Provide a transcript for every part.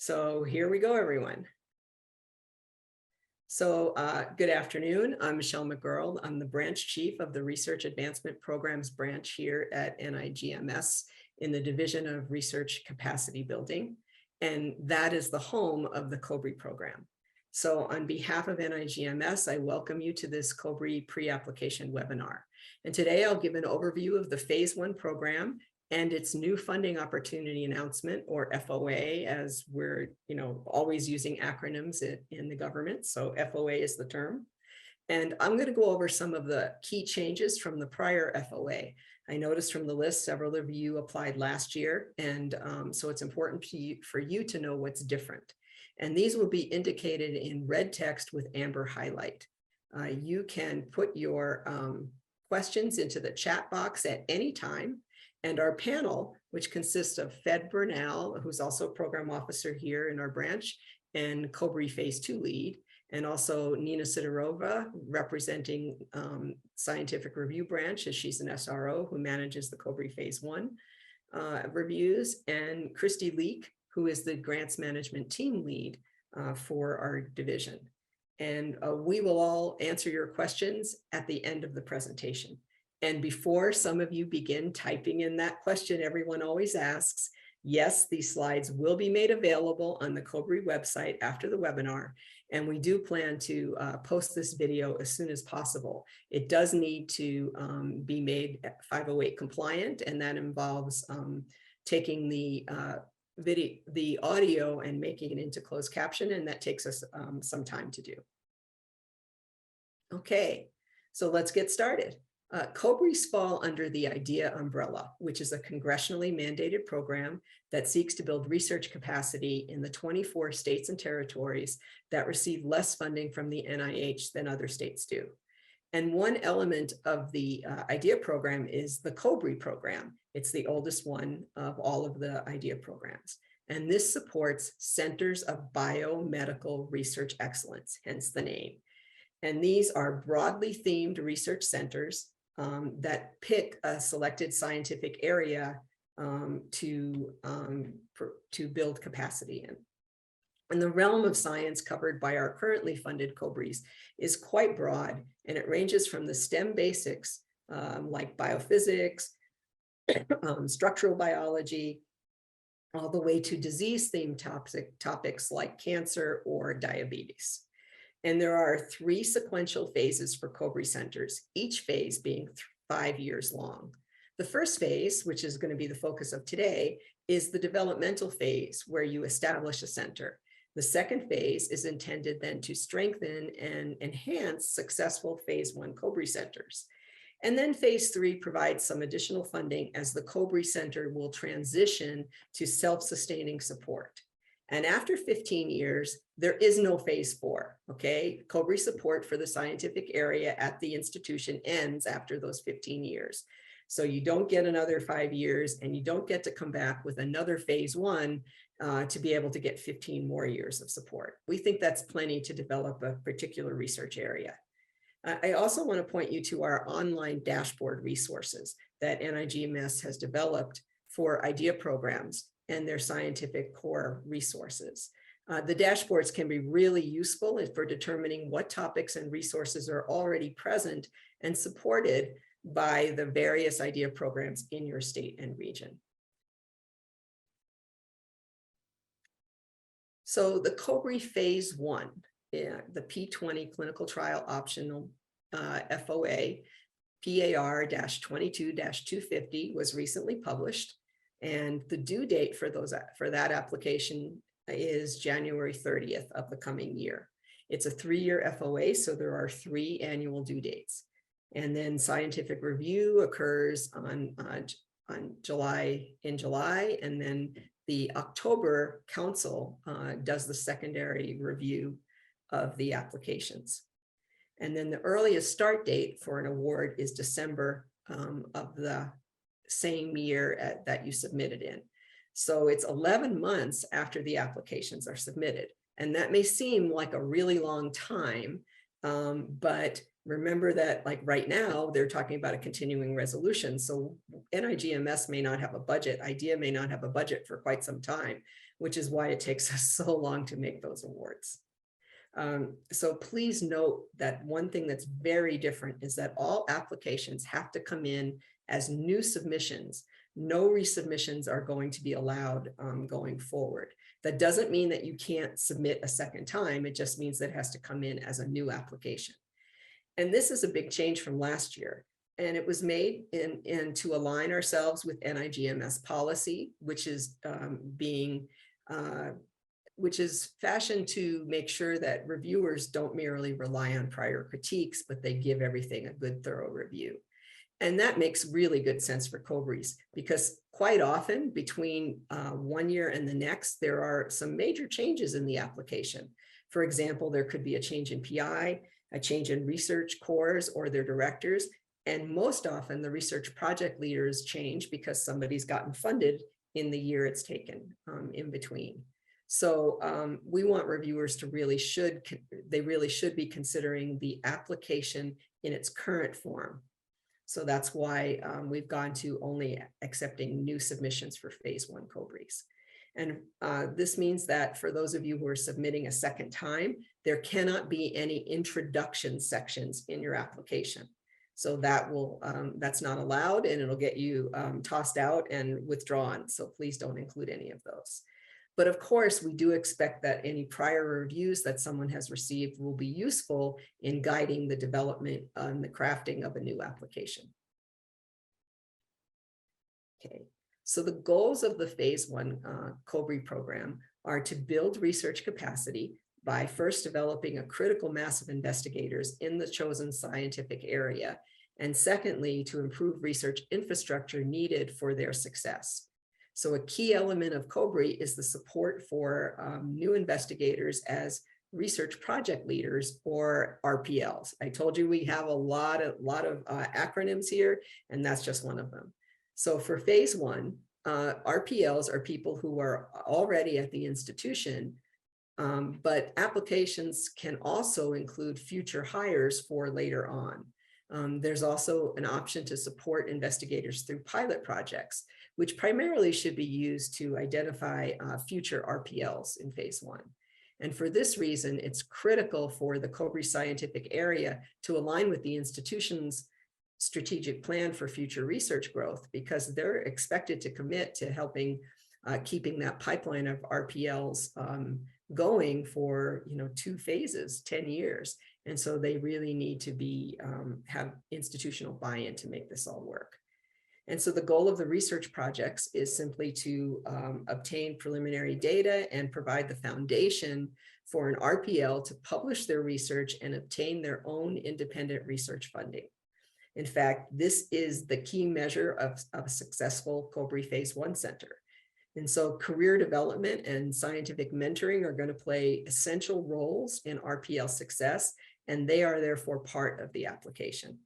So here we go, everyone. So good afternoon. I'm Michelle McGurl. I'm the branch chief of the Research Advancement Programs branch here at NIGMS in the Division of Research Capacity Building. And that is the home of the COBRE program. So on behalf of NIGMS, I welcome you to this COBRE pre-application webinar. And today I'll give an overview of the Phase 1 program and its new funding opportunity announcement, or FOA, as we're always using acronyms in the government. So FOA is the term. And I'm going to go over some of the key changes from the prior FOA. I noticed from the list several of you applied last year, and so it's important for you to know what's different. And these will be indicated in red text with amber highlight. You can put your questions into the chat box at any time. And our panel, which consists of Fed Bernal, who's also program officer here in our branch, and COBRE Phase 2 lead, and also Nina Sidorova, representing Scientific Review Branch, as she's an SRO who manages the COBRE Phase 1 reviews, and Christy Leek, who is the Grants Management Team lead for our division. And we will all answer your questions at the end of the presentation. And before some of you begin typing in that question everyone always asks, yes, these slides will be made available on the COBRE website after the webinar, and we do plan to post this video as soon as possible. It does need to be made 508 compliant, and that involves taking the audio and making it into closed caption, and that takes us some time to do. Okay, so let's get started. COBREs fall under the IDEA umbrella, which is a congressionally mandated program that seeks to build research capacity in the 24 states and territories that receive less funding from the NIH than other states do. And one element of the IDEA program is the COBRE program. It's the oldest one of all of the IDEA programs. And this supports Centers of Biomedical Research Excellence, hence the name. And these are broadly themed research centers that pick a selected scientific area to build capacity in. And the realm of science covered by our currently funded COBREs is quite broad, and it ranges from the STEM basics like biophysics, structural biology, all the way to disease-themed topics like cancer or diabetes. And there are 3 sequential phases for COBRE centers, each phase being 5 years long. The first phase, which is going to be the focus of today, is the developmental phase, where you establish a center. The second phase is intended then to strengthen and enhance successful Phase 1 COBRE centers. And then Phase 3 provides some additional funding as the COBRE center will transition to self-sustaining support. And after 15 years, there is no Phase 4, okay? COBRE support for the scientific area at the institution ends after those 15 years. So you don't get another 5 years, and you don't get to come back with another Phase 1 to be able to get 15 more years of support. We think that's plenty to develop a particular research area. I also want to point you to our online dashboard resources that NIGMS has developed for IDEA programs and their scientific core resources. The dashboards can be really useful for determining what topics and resources are already present and supported by the various IDEA programs in your state and region. So the COBRE Phase 1, the P20 clinical trial optional FOA, PAR-22-250 was recently published. And the due date for that application is January 30th of the coming year. It's a 3-year FOA, so there are 3 annual due dates. And then scientific review occurs in July, and then the October council does the secondary review of the applications. And then the earliest start date for an award is December of the same year that you submitted in. So it's 11 months after the applications are submitted. And that may seem like a really long time, but remember that, like right now, they're talking about a continuing resolution. So NIGMS may not have a budget, IDEA may not have a budget for quite some time. which is why it takes us so long to make those awards. So please note that one thing that's very different is that all applications have to come in as new submissions. No resubmissions are going to be allowed going forward. That doesn't mean that you can't submit a second time. It just means that it has to come in as a new application. And this is a big change from last year. And it was made in to align ourselves with NIGMS policy, which is which is fashioned to make sure that reviewers don't merely rely on prior critiques, but they give everything a good, thorough review. And that makes really good sense for COBRIs, because quite often between 1 year and the next, there are some major changes in the application. For example, there could be a change in PI, a change in research cores or their directors, and most often the research project leaders change because somebody's gotten funded in the year it's taken in between. So we want reviewers to really should be considering the application in its current form. So that's why we've gone to only accepting new submissions for phase 1 COBRIs. And this means that for those of you who are submitting a second time, there cannot be any introduction sections in your application. So that's not allowed, and it'll get you tossed out and withdrawn. So please don't include any of those. But of course, we do expect that any prior reviews that someone has received will be useful in guiding the development and the crafting of a new application. Okay, so the goals of the phase 1 COBRI program are to build research capacity by first developing a critical mass of investigators in the chosen scientific area, and secondly, to improve research infrastructure needed for their success. So a key element of COBRI is the support for new investigators as research project leaders, or RPLs. I told you we have a lot of acronyms here, and that's just one of them. So for phase 1, RPLs are people who are already at the institution, but applications can also include future hires for later on. There's also an option to support investigators through pilot projects, which primarily should be used to identify future RPLs in phase 1. And for this reason, it's critical for the COBRI scientific area to align with the institution's strategic plan for future research growth, because they're expected to commit to helping keeping that pipeline of RPLs going for 2 phases, 10 years. And so they really need to be have institutional buy-in to make this all work. And so the goal of the research projects is simply to obtain preliminary data and provide the foundation for an RPL to publish their research and obtain their own independent research funding. In fact, this is the key measure of a successful COBRI phase 1 center. And so career development and scientific mentoring are going to play essential roles in RPL success, and they are therefore part of the application.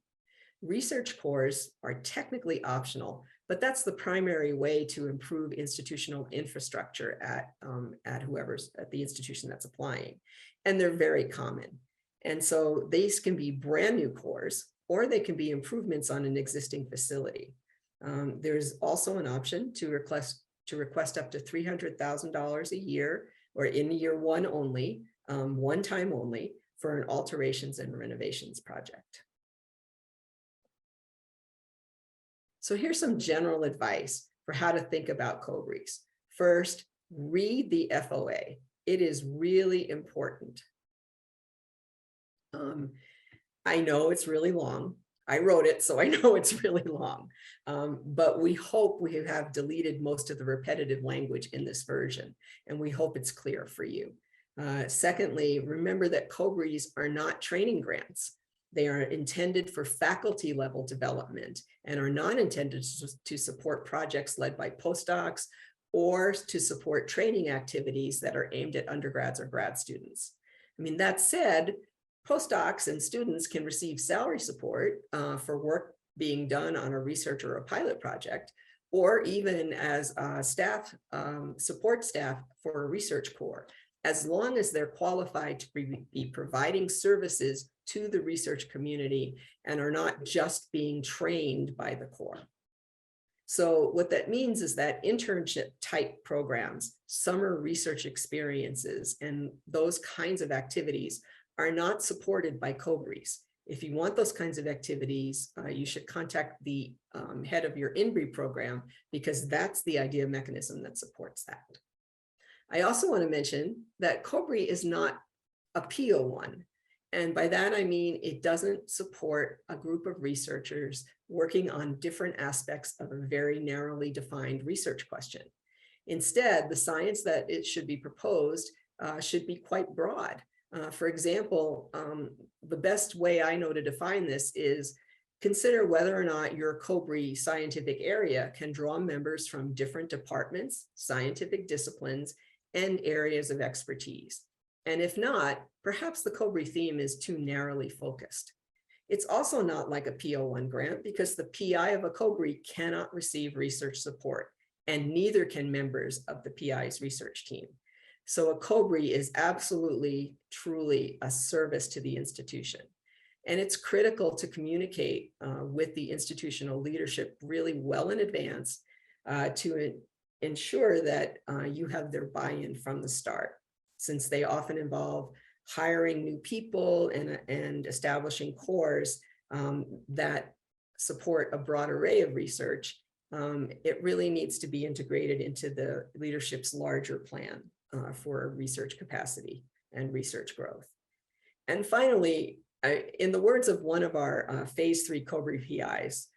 Research cores are technically optional, but that's the primary way to improve institutional infrastructure at whoever's at the institution that's applying. And they're very common. And so these can be brand new cores, or they can be improvements on an existing facility. There's also an option to request up to $300,000 a year, or in year 1 only, one time only, for an alterations and renovations project. So here's some general advice for how to think about COBRIs. First, read the FOA. It is really important. I know it's really long. I wrote it, so I know it's really long, but we hope we have deleted most of the repetitive language in this version, and we hope it's clear for you. Secondly, remember that COBRIs are not training grants. They are intended for faculty level development and are not intended to support projects led by postdocs or to support training activities that are aimed at undergrads or grad students. I mean, that said, postdocs and students can receive salary support for work being done on a research or a pilot project, or even as staff, support staff for a research core, as long as they're qualified to be providing services to the research community and are not just being trained by the core. So what that means is that internship type programs, summer research experiences, and those kinds of activities are not supported by COBRIs. If you want those kinds of activities, you should contact the head of your INBRE program, because that's the IDEA mechanism that supports that. I also want to mention that COBRI is not a PO1. And by that, I mean, it doesn't support a group of researchers working on different aspects of a very narrowly defined research question. Instead, the science that it should be proposed should be quite broad. For example, the best way I know to define this is consider whether or not your COBRI scientific area can draw members from different departments, scientific disciplines, and areas of expertise. And if not, perhaps the COBRI theme is too narrowly focused. It's also not like a PO1 grant, because the PI of a COBRI cannot receive research support, and neither can members of the PI's research team. So a COBRI is absolutely, truly a service to the institution. And it's critical to communicate with the institutional leadership really well in advance to ensure that you have their buy-in from the start, since they often involve hiring new people and establishing cores that support a broad array of research. It really needs to be integrated into the leadership's larger plan for research capacity and research growth. And finally, in the words of one of our phase 3 COBRI PIs,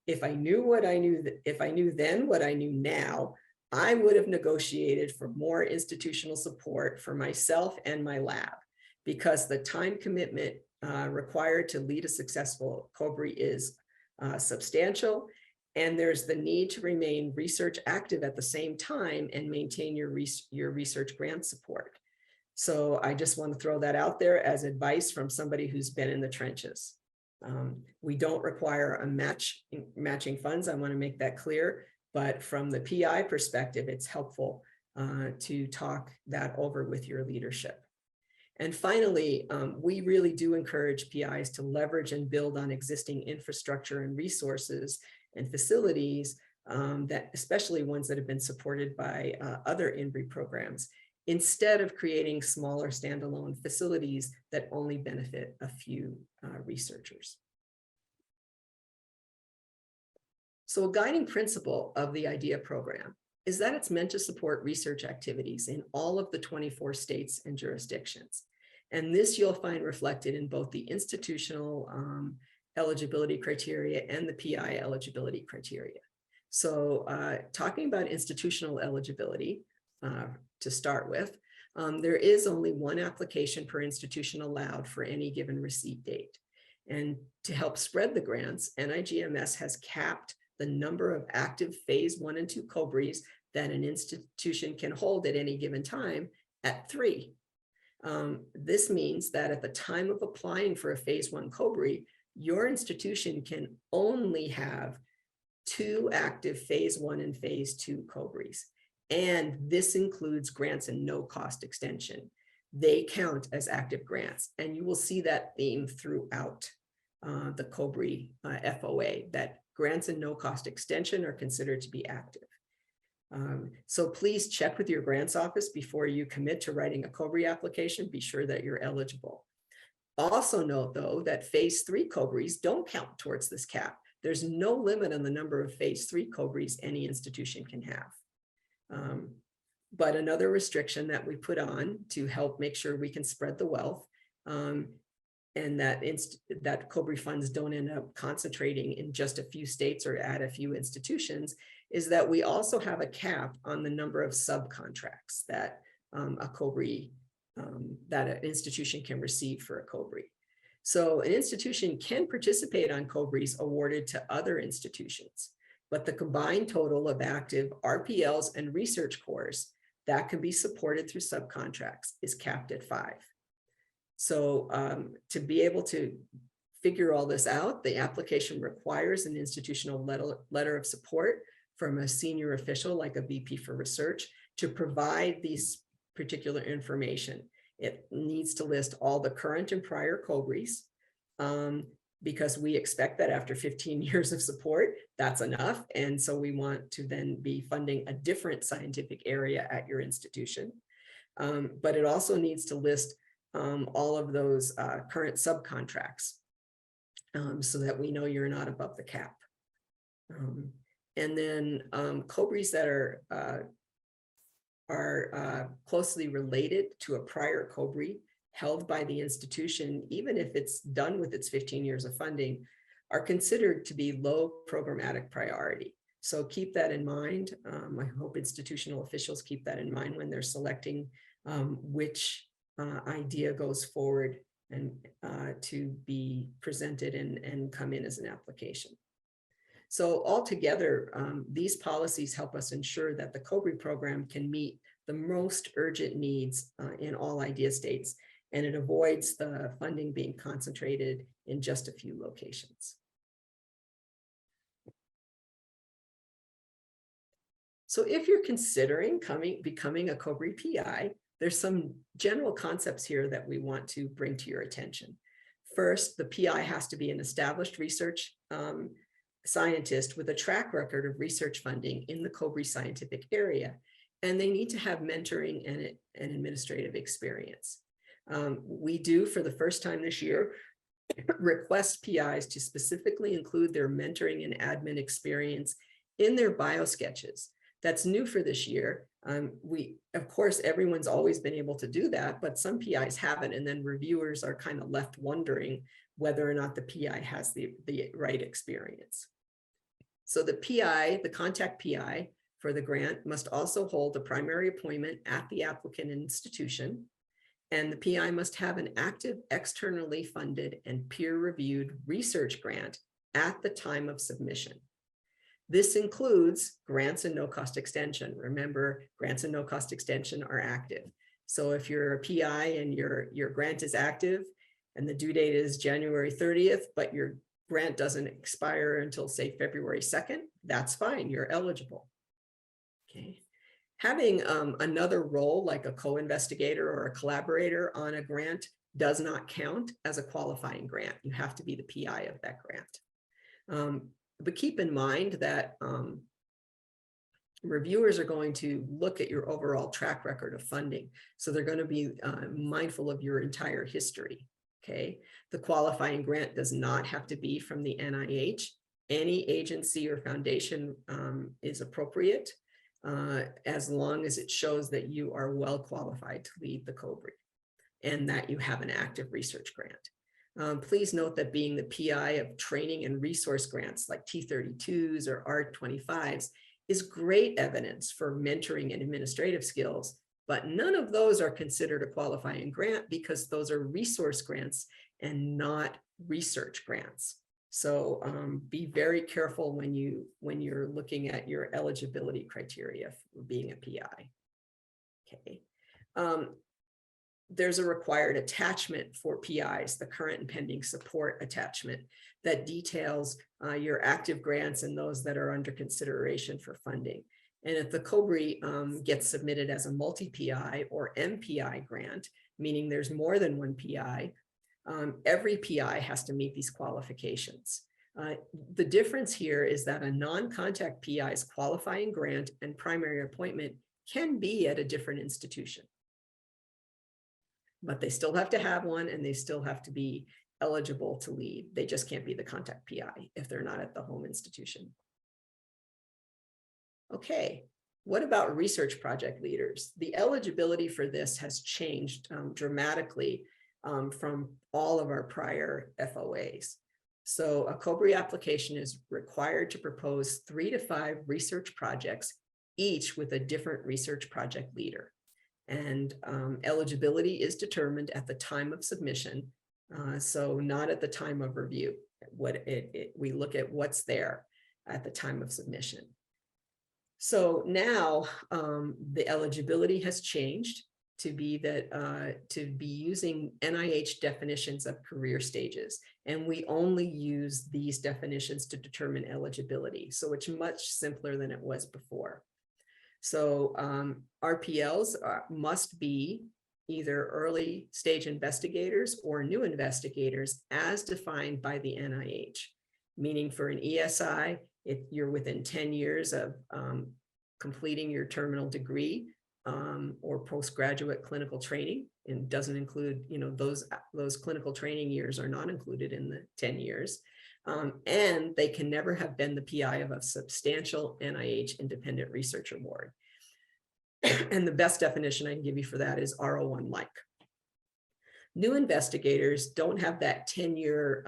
if I knew then what I knew now, I would have negotiated for more institutional support for myself and my lab, because the time commitment required to lead a successful COBRI is substantial, and there's the need to remain research active at the same time and maintain your research grant support. So I just want to throw that out there as advice from somebody who's been in the trenches. We don't require a matching funds. I want to make that clear. But from the PI perspective, it's helpful to talk that over with your leadership. And finally, we really do encourage PIs to leverage and build on existing infrastructure and resources and facilities, that especially ones that have been supported by other INBRE programs, instead of creating smaller standalone facilities that only benefit a few researchers. So a guiding principle of the IDEA program is that it's meant to support research activities in all of the 24 states and jurisdictions. And this you'll find reflected in both the institutional eligibility criteria and the PI eligibility criteria. So talking about institutional eligibility, to start with, there is only one application per institution allowed for any given receipt date. And to help spread the grants, NIGMS has capped the number of active phase 1 and 2 COBRIs that an institution can hold at any given time at 3. This means that at the time of applying for a phase 1 COBRI, your institution can only have 2 active phase 1 and phase 2 COBRIs. And this includes grants and no cost extension. They count as active grants. And you will see that theme throughout the COBRI FOA, that grants and no cost extension are considered to be active. So please check with your grants office before you commit to writing a COBRI application. Be sure that you're eligible. Also note, though, that phase 3 COBRIs don't count towards this cap. There's no limit on the number of phase 3 COBRIs any institution can have. But another restriction that we put on to help make sure we can spread the wealth, and that COBRI funds don't end up concentrating in just a few states or at a few institutions, is that we also have a cap on the number of subcontracts that a COBRI, that an institution can receive for a COBRI. So an institution can participate on COBRIs awarded to other institutions, but the combined total of active RPLs and research cores that can be supported through subcontracts is capped at 5. So to be able to figure all this out, the application requires an institutional letter of support from a senior official like a VP for research to provide these particular information. It needs to list all the current and prior COBRIs, because we expect that after 15 years of support, that's enough. And so we want to then be funding a different scientific area at your institution. But it also needs to list all of those current subcontracts so that we know you're not above the cap. And then COBRIs that are closely related to a prior COBRI held by the institution, even if it's done with its 15 years of funding, are considered to be low programmatic priority. So keep that in mind. I hope institutional officials keep that in mind when they're selecting which idea goes forward and to be presented and come in as an application. So altogether, these policies help us ensure that the COBRI program can meet the most urgent needs in all idea states, and it avoids the funding being concentrated in just a few locations. So if you're considering becoming a COBRI PI, there's some general concepts here that we want to bring to your attention. First, the PI has to be an established research scientist with a track record of research funding in the COBRI scientific area, and they need to have mentoring and administrative experience. We do, for the first time this year, request PIs to specifically include their mentoring and admin experience in their biosketches. That's new for this year. Of course, everyone's always been able to do that, but some PIs haven't, and then reviewers are kind of left wondering whether or not the PI has the right experience. So the PI, the contact PI for the grant, must also hold a primary appointment at the applicant institution, and the PI must have an active, externally funded and peer-reviewed research grant at the time of submission. This includes grants and no-cost extension. Remember, grants and no-cost extension are active. So if you're a PI and your grant is active and the due date is January 30th, but your grant doesn't expire until, say, February 2nd, that's fine, you're eligible. Okay. Having another role like a co-investigator or a collaborator on a grant does not count as a qualifying grant. You have to be the PI of that grant. But keep in mind that reviewers are going to look at your overall track record of funding. So they're going to be mindful of your entire history. Okay. The qualifying grant does not have to be from the NIH. Any agency or foundation is appropriate as long as it shows that you are well qualified to lead the COBRI and that you have an active research grant. Please note that being the PI of training and resource grants like T32s or R25s is great evidence for mentoring and administrative skills, but none of those are considered a qualifying grant because those are resource grants and not research grants. So be very careful when you're looking at your eligibility criteria for being a PI. Okay. There's a required attachment for PIs, the current and pending support attachment, that details your active grants and those that are under consideration for funding. And if the COBRI gets submitted as a multi-PI or MPI grant, meaning there's more than one PI, every PI has to meet these qualifications. The difference here is that a non-contact PI's qualifying grant and primary appointment can be at a different institution, but they still have to have one and they still have to be eligible to lead. They just can't be the contact PI if they're not at the home institution. Okay, what about research project leaders? The eligibility for this has changed dramatically from all of our prior FOAs. So a COBRI application is required to propose 3 to 5 research projects, each with a different research project leader. And eligibility is determined at the time of submission, so not at the time of review. We look at what's there at the time of submission. So now the eligibility has changed to be that to be using NIH definitions of career stages, and we only use these definitions to determine eligibility. So it's much simpler than it was before. So RPLs must be either early stage investigators or new investigators as defined by the NIH. Meaning for an ESI, if you're within 10 years of completing your terminal degree or postgraduate clinical training, and doesn't include, those clinical training years are not included in the 10 years. And they can never have been the PI of a substantial NIH independent research award. And the best definition I can give you for that is R01 like. New investigators don't have that 10-year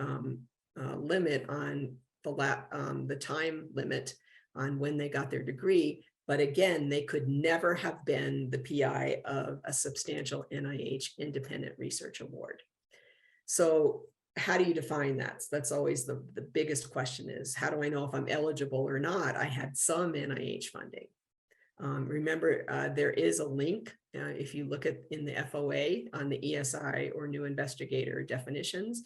limit on the time limit on when they got their degree. But again, they could never have been the PI of a substantial NIH independent research award. So how do you define that? So that's always the biggest question is, how do I know if I'm eligible or not? I had some NIH funding. Remember, there is a link if you look at in the FOA on the ESI or new investigator definitions.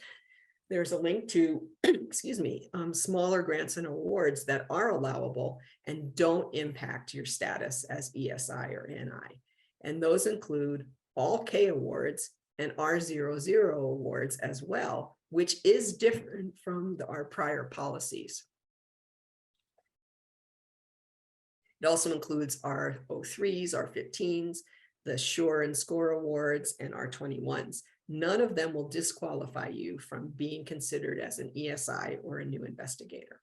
There's a link to, excuse me, smaller grants and awards that are allowable and don't impact your status as ESI or NI. And those include all K awards and R00 awards as well, which is different from our prior policies. It also includes R03s, R15s, the SURE and SCORE awards, and R21s. None of them will disqualify you from being considered as an ESI or a new investigator.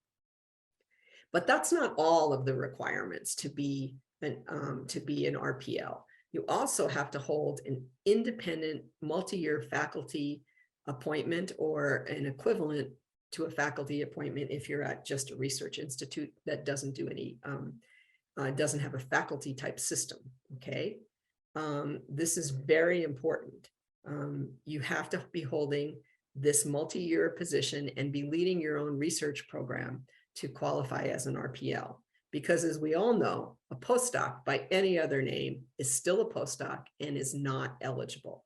But that's not all of the requirements to be an RPL. You also have to hold an independent multi-year faculty appointment or an equivalent to a faculty appointment if you're at just a research institute that doesn't do any, doesn't have a faculty type system, okay? This is very important. You have to be holding this multi-year position and be leading your own research program to qualify as an RPL. Because as we all know, a postdoc by any other name is still a postdoc and is not eligible.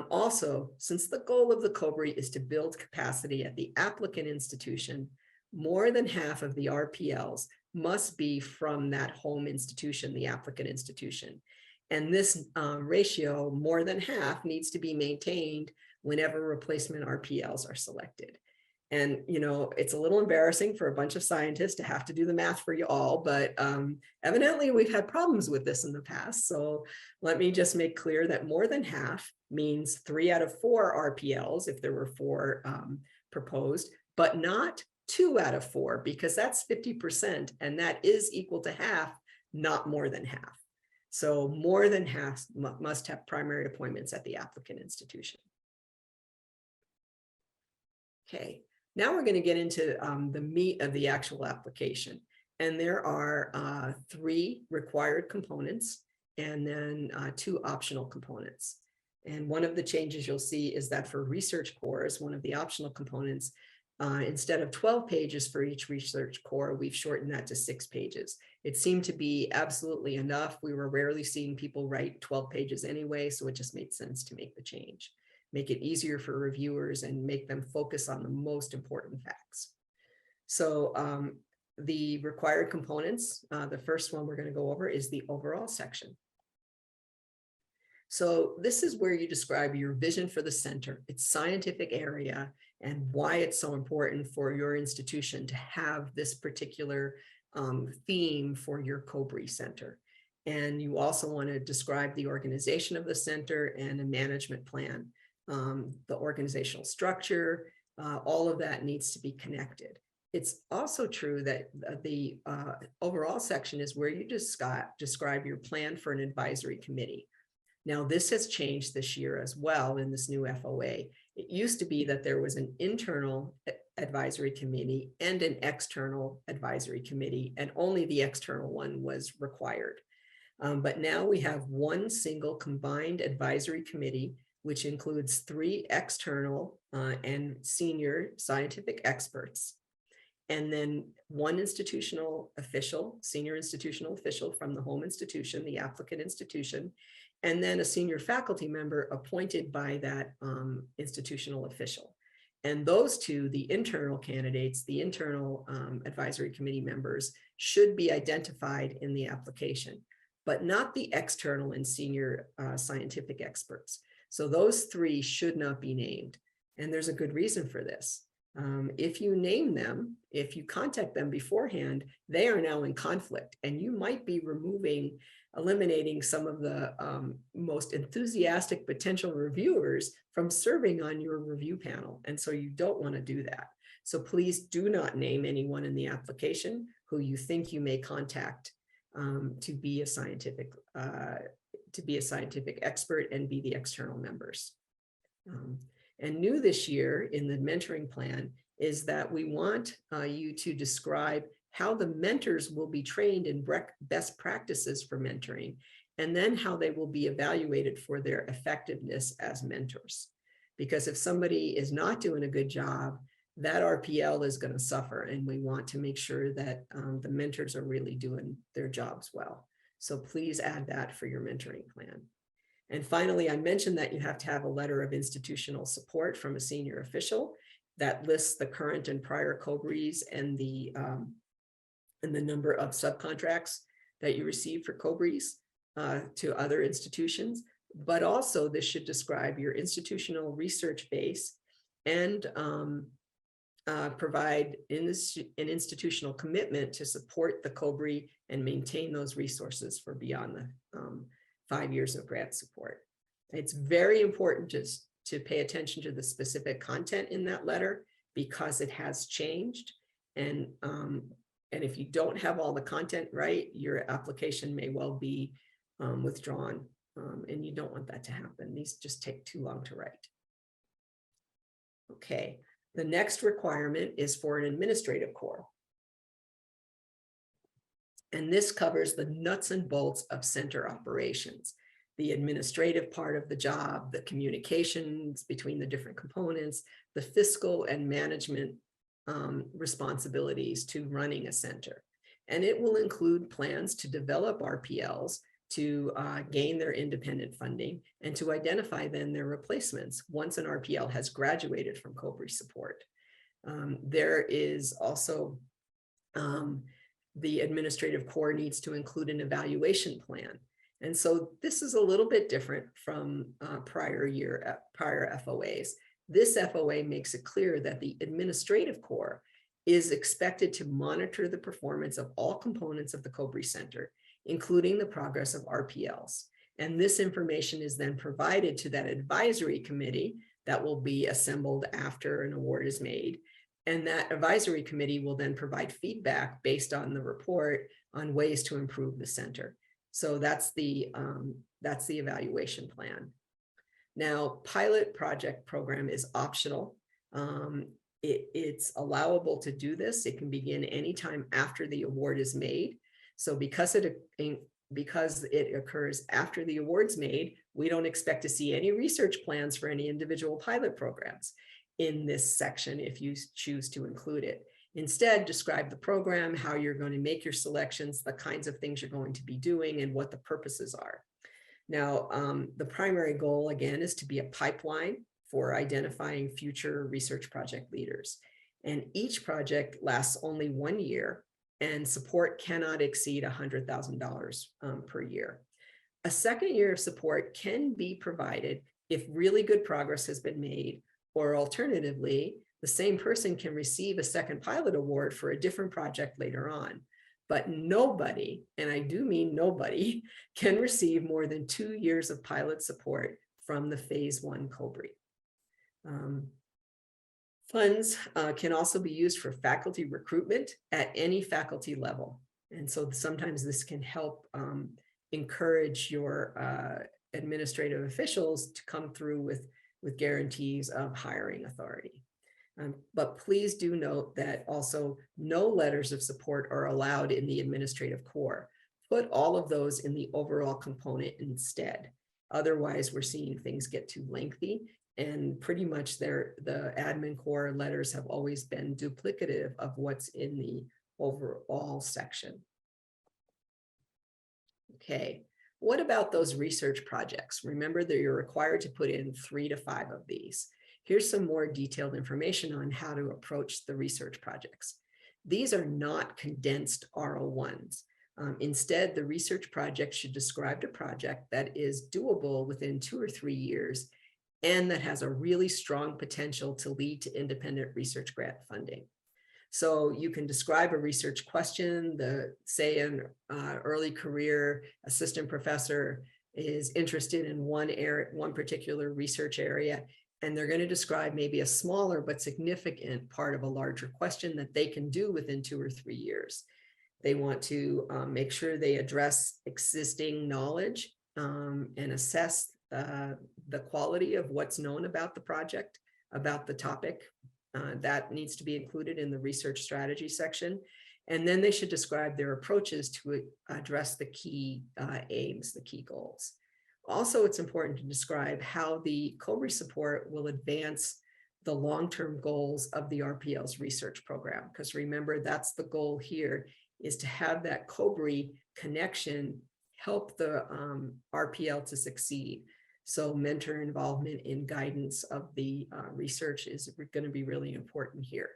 Also, since the goal of the COBRE is to build capacity at the applicant institution, more than half of the RPLs must be from that home institution, the applicant institution. And this ratio, more than half, needs to be maintained whenever replacement RPLs are selected. And, it's a little embarrassing for a bunch of scientists to have to do the math for you all, but evidently we've had problems with this in the past. So let me just make clear that more than half means 3 out of 4 RPLs, if there were 4 proposed, but not 2 out of 4, because that's 50%, and that is equal to half, not more than half. So more than half must have primary appointments at the applicant institution. Okay, now we're going to get into the meat of the actual application. And there are 3 required components and then 2 optional components. And one of the changes you'll see is that for research cores, one of the optional components, instead of 12 pages for each research core, we've shortened that to 6 pages. It seemed to be absolutely enough. We were rarely seeing people write 12 pages anyway, so it just made sense to make the change, make it easier for reviewers and make them focus on the most important facts. So the required components, the first one we're going to go over is the overall section. So this is where you describe your vision for the center, its scientific area, and why it's so important for your institution to have this particular theme for your COBRE Center. And you also want to describe the organization of the center and a management plan. The organizational structure, all of that needs to be connected. It's also true that the overall section is where you describe your plan for an advisory committee. Now, this has changed this year as well in this new FOA. It used to be that there was an internal advisory committee and an external advisory committee, and only the external one was required. But now we have one single combined advisory committee, which includes 3 external and senior scientific experts, and then 1 institutional official, senior institutional official from the home institution, the applicant institution, and then a senior faculty member appointed by that institutional official. And those 2, the internal candidates, the internal advisory committee members, should be identified in the application. but not the external and senior scientific experts. So those three should not be named. And there's a good reason for this. If you name them, if you contact them beforehand, they are now in conflict, and you might be eliminating some of the most enthusiastic potential reviewers from serving on your review panel. And so you don't want to do that. So please do not name anyone in the application who you think you may contact to be a scientific expert and be the external members. And new this year in the mentoring plan is that we want you to describe how the mentors will be trained in best practices for mentoring, and then how they will be evaluated for their effectiveness as mentors. Because if somebody is not doing a good job, that RPL is going to suffer, and we want to make sure that the mentors are really doing their jobs well. So please add that for your mentoring plan. And finally, I mentioned that you have to have a letter of institutional support from a senior official that lists the current and prior COBRIs and the number of subcontracts that you received for COBRIs to other institutions. But also this should describe your institutional research base and provide an institutional commitment to support the COBRI and maintain those resources for beyond the 5 years of grant support. It's very important to pay attention to the specific content in that letter, because it has changed. And if you don't have all the content right, your application may well be withdrawn, and you don't want that to happen. These just take too long to write. Okay, the next requirement is for an administrative core. And this covers the nuts and bolts of center operations, the administrative part of the job, the communications between the different components, the fiscal and management responsibilities to running a center. And it will include plans to develop RPLs, to gain their independent funding, and to identify then their replacements once an RPL has graduated from COBRI support. There is also the administrative core needs to include an evaluation plan. And so this is a little bit different from prior FOAs. This FOA makes it clear that the administrative core is expected to monitor the performance of all components of the COBRI Center, including the progress of RPLs. And this information is then provided to that advisory committee that will be assembled after an award is made. And that advisory committee will then provide feedback based on the report on ways to improve the center. So that's the evaluation plan. Now, pilot project program is optional. It's allowable to do this. It can begin anytime after the award is made. So because it occurs after the award's made, we don't expect to see any research plans for any individual pilot programs in this section if you choose to include it. Instead, describe the program, how you're going to make your selections, the kinds of things you're going to be doing, and what the purposes are. Now, the primary goal, again, is to be a pipeline for identifying future research project leaders. And each project lasts only 1 year, and support cannot exceed $100,000 per year. A second year of support can be provided if really good progress has been made, or alternatively, the same person can receive a second pilot award for a different project later on. But nobody, and I do mean nobody, can receive more than 2 years of pilot support from the phase 1 COBRI. Funds can also be used for faculty recruitment at any faculty level. And so sometimes this can help encourage your administrative officials to come through with guarantees of hiring authority. But please do note that also no letters of support are allowed in the administrative core. Put all of those in the overall component instead. Otherwise, we're seeing things get too lengthy, and pretty much the admin core letters have always been duplicative of what's in the overall section. Okay, what about those research projects? Remember that you're required to put in 3 to 5 of these. Here's some more detailed information on how to approach the research projects. These are not condensed R01s. Instead, the research project should describe a project that is doable within 2 or 3 years and that has a really strong potential to lead to independent research grant funding. So you can describe a research question, say an early career assistant professor is interested in one particular research area, and they're going to describe maybe a smaller but significant part of a larger question that they can do within 2 or 3 years. They want to make sure they address existing knowledge and assess the quality of what's known about the project, about the topic. That needs to be included in the research strategy section. And then they should describe their approaches to address the key aims, the key goals. Also, it's important to describe how the COBRE support will advance the long-term goals of the RPL's research program. Because remember, that's the goal here, is to have that COBRE connection help the RPL to succeed. So mentor involvement in guidance of the research is going to be really important here.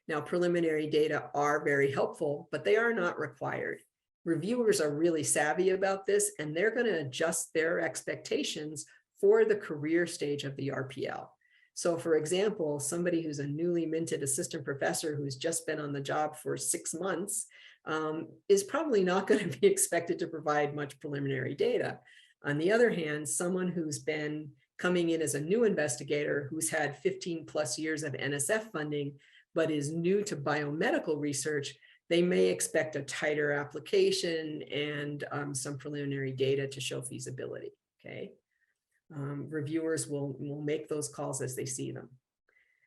Now, preliminary data are very helpful, but they are not required. Reviewers are really savvy about this, and they're going to adjust their expectations for the career stage of the RPL. So for example, somebody who's a newly minted assistant professor who's just been on the job for 6 months is probably not going to be expected to provide much preliminary data. On the other hand, someone who's been coming in as a new investigator who's had 15 plus years of NSF funding, but is new to biomedical research, they may expect a tighter application and some preliminary data to show feasibility, okay? Reviewers will make those calls as they see them.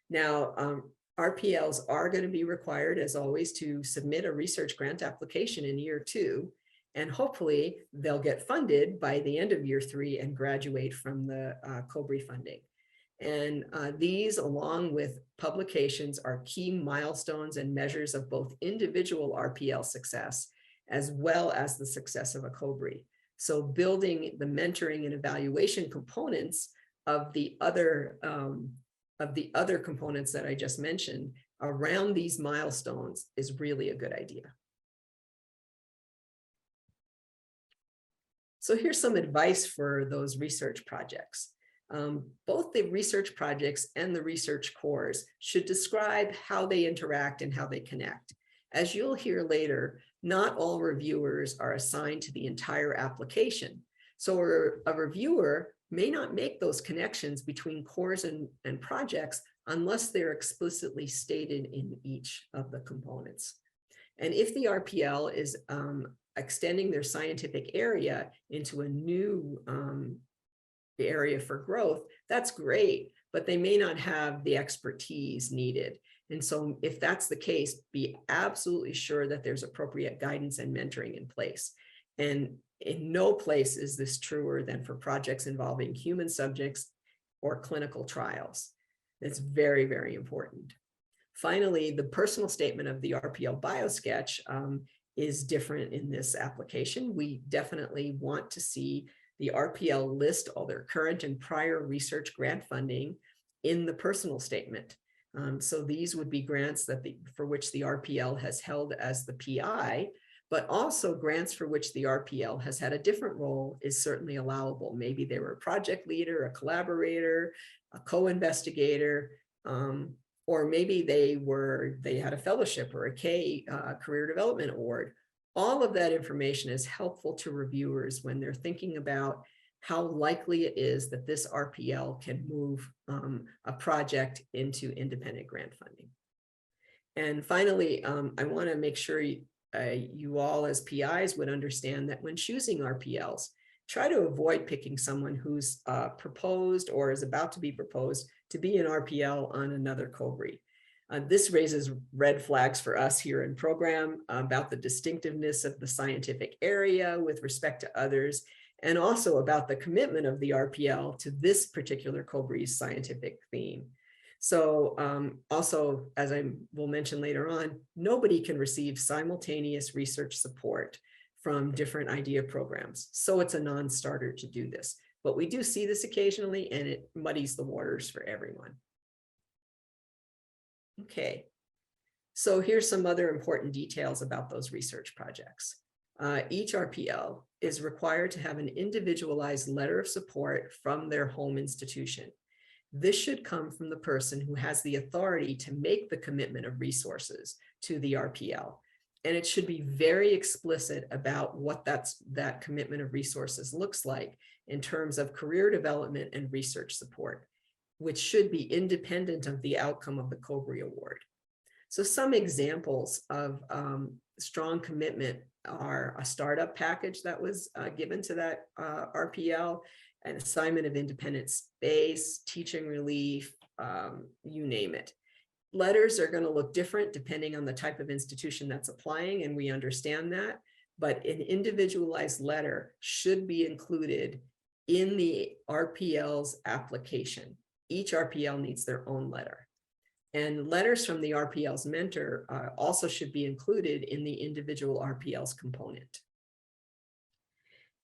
Now, RPLs are going to be required, as always, to submit a research grant application in year 2, and hopefully they'll get funded by the end of year 3 and graduate from the COBRE funding. And these, along with publications, are key milestones and measures of both individual RPL success, as well as the success of a COBRE. So building the mentoring and evaluation components of the other components that I just mentioned around these milestones is really a good idea. So here's some advice for those research projects. Both the research projects and the research cores should describe how they interact and how they connect. As you'll hear later, not all reviewers are assigned to the entire application. So a reviewer may not make those connections between cores and projects unless they're explicitly stated in each of the components. And if the RPL is extending their scientific area into a new area for growth, that's great, but they may not have the expertise needed. And so if that's the case, be absolutely sure that there's appropriate guidance and mentoring in place. And in no place is this truer than for projects involving human subjects or clinical trials. It's very, very important. Finally, the personal statement of the RPL BioSketch is different in this application. We definitely want to see the RPL list all their current and prior research grant funding in the personal statement. So these would be grants for which the RPL has held as the PI, but also grants for which the RPL has had a different role is certainly allowable. Maybe they were a project leader, a collaborator, a co-investigator, or maybe they had a fellowship or a career development award. All of that information is helpful to reviewers when they're thinking about how likely it is that this RPL can move a project into independent grant funding. And finally, I want to make sure you all as PIs would understand that when choosing RPLs, try to avoid picking someone who's proposed or is about to be proposed to be an RPL on another COBRE. This raises red flags for us here in program about the distinctiveness of the scientific area with respect to others, and also about the commitment of the RPL to this particular COBRE's scientific theme. So also, as I will mention later on, nobody can receive simultaneous research support from different IDEA programs. So it's a non-starter to do this. But we do see this occasionally, and it muddies the waters for everyone. Okay, so here's some other important details about those research projects. Each RPL is required to have an individualized letter of support from their home institution. This should come from the person who has the authority to make the commitment of resources to the RPL. And it should be very explicit about what that commitment of resources looks like in terms of career development and research support, which should be independent of the outcome of the COBRE award. So some examples of strong commitment are a startup package that was given to that RPL, an assignment of independent space, teaching relief, you name it. Letters are going to look different depending on the type of institution that's applying, and we understand that, but an individualized letter should be included in the RPL's application. Each RPL needs their own letter. And letters from the RPL's mentor also should be included in the individual RPL's component.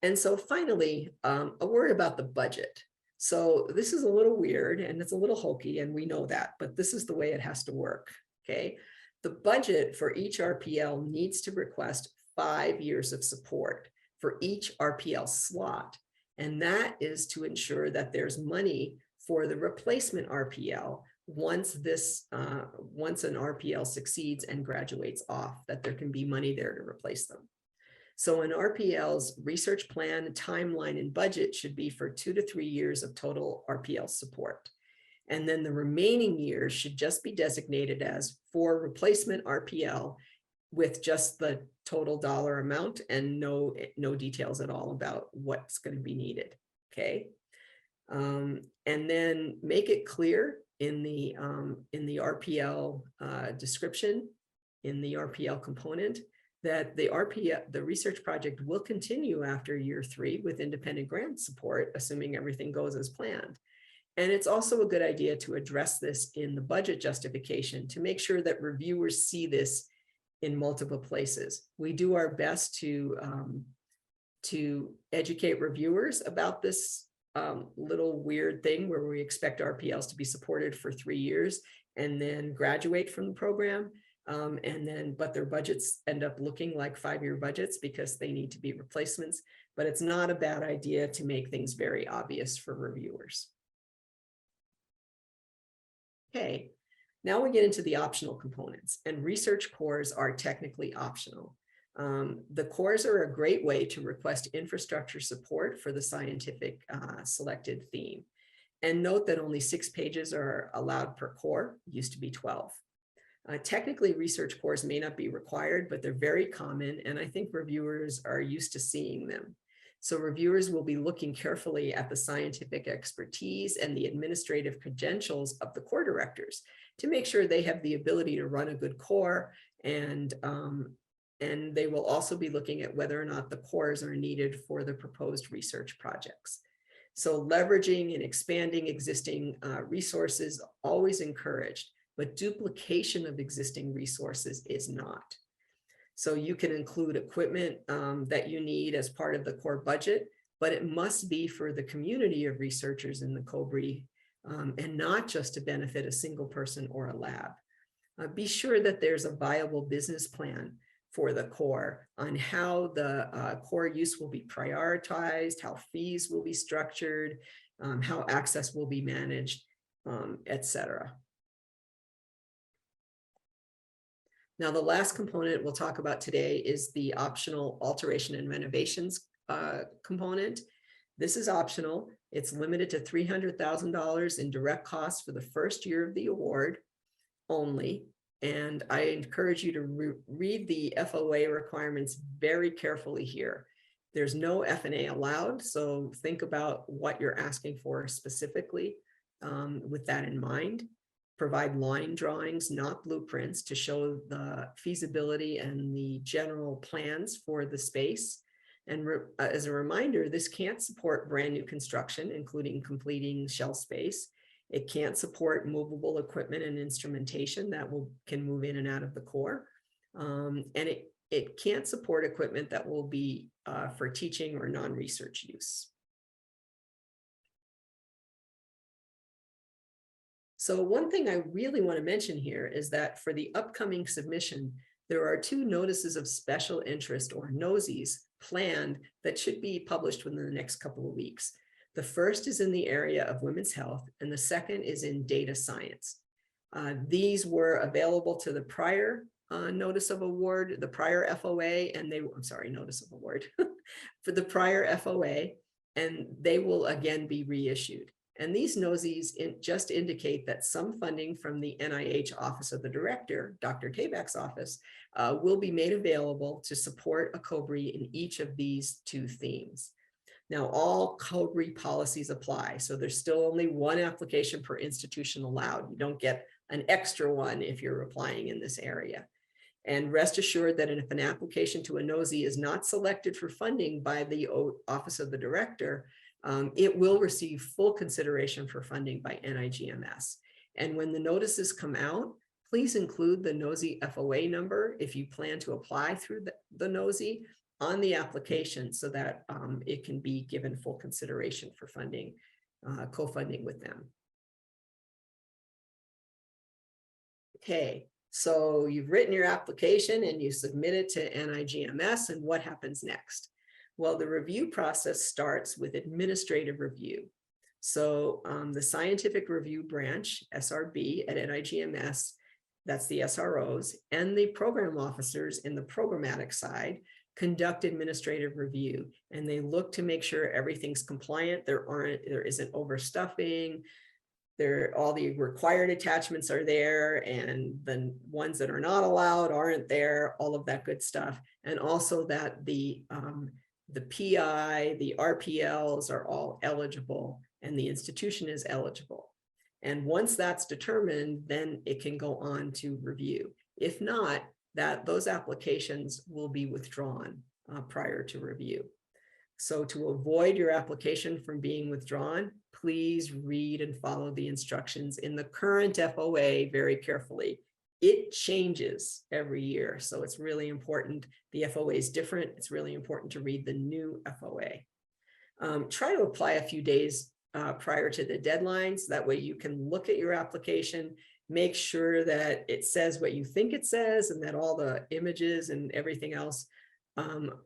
And so finally, a word about the budget. So this is a little weird and it's a little hokey, and we know that, but this is the way it has to work, okay? The budget for each RPL needs to request 5 years of support for each RPL slot. And that is to ensure that there's money for the replacement RPL once an RPL succeeds and graduates off, that there can be money there to replace them. So an RPL's research plan, timeline, and budget should be for 2 to 3 years of total RPL support. And then the remaining years should just be designated as for replacement RPL with just the total dollar amount and no details at all about what's going to be needed, okay? And then make it clear in the RPL description, in the RPL component, that the research project will continue after year 3 with independent grant support, assuming everything goes as planned. And it's also a good idea to address this in the budget justification to make sure that reviewers see this in multiple places. We do our best to educate reviewers about this little weird thing where we expect RPLs to be supported for 3 years and then graduate from the program. But their budgets end up looking like 5-year budgets because they need to be replacements. But it's not a bad idea to make things very obvious for reviewers. Okay, now we get into the optional components, and research cores are technically optional. The cores are a great way to request infrastructure support for the scientific selected theme. And note that only 6 pages are allowed per core, used to be 12. Technically, research cores may not be required, but they're very common, and I think reviewers are used to seeing them. So reviewers will be looking carefully at the scientific expertise and the administrative credentials of the core directors to make sure they have the ability to run a good core, and they will also be looking at whether or not the cores are needed for the proposed research projects. So leveraging and expanding existing resources always encouraged, but duplication of existing resources is not. So you can include equipment that you need as part of the core budget, but it must be for the community of researchers in the COBRE and not just to benefit a single person or a lab. Be sure that there's a viable business plan for the core on how the core use will be prioritized, how fees will be structured, how access will be managed, etc. Now, the last component we'll talk about today is the optional alteration and renovations component. This is optional. It's limited to $300,000 in direct costs for the first year of the award only. And I encourage you to read the FOA requirements very carefully here. There's no F&A allowed, so think about what you're asking for specifically with that in mind. Provide line drawings, not blueprints, to show the feasibility and the general plans for the space. And as a reminder, this can't support brand new construction, including completing shell space. It can't support movable equipment and instrumentation that can move in and out of the core. And it can't support equipment that will be for teaching or non-research use. So one thing I really want to mention here is that for the upcoming submission, There are 2 notices of special interest, or NOSIs, planned that should be published within the next couple of weeks. The first is in the area of women's health, and the second is in data science. These were available to the prior notice of award, the prior FOA, and notice of award for the prior FOA, and they will again be reissued. And these NOSIs just indicate that some funding from the NIH Office of the Director, Dr. Tabak's office, will be made available to support a COBRI in each of these 2 themes. Now, all COBRI policies apply, so there's still only 1 application per institution allowed. You don't get an extra one if you're applying in this area. And rest assured that if an application to a NOSI is not selected for funding by the Office of the Director, it will receive full consideration for funding by NIGMS. And when the notices come out, please include the NOSI FOA number if you plan to apply through the NOSI on the application, so that it can be given full consideration for funding, co-funding with them. Okay, so you've written your application and you submit it to NIGMS, and what happens next? Well, the review process starts with administrative review. So the scientific review branch, SRB at NIGMS, that's the SROs, and the program officers in the programmatic side conduct administrative review, and they look to make sure everything's compliant. There isn't overstuffing. All the required attachments are there, and the ones that are not allowed aren't there, all of that good stuff. And also that the PI, the RPLs are all eligible, and the institution is eligible. And once that's determined, then it can go on to review. If not, those applications will be withdrawn prior to review. So to avoid your application from being withdrawn, please read and follow the instructions in the current FOA very carefully. It changes every year, so it's really important. The FOA is different. It's really important to read the new FOA. Try to apply a few days prior to the deadlines. That way you can look at your application, make sure that it says what you think it says, and that all the images and everything else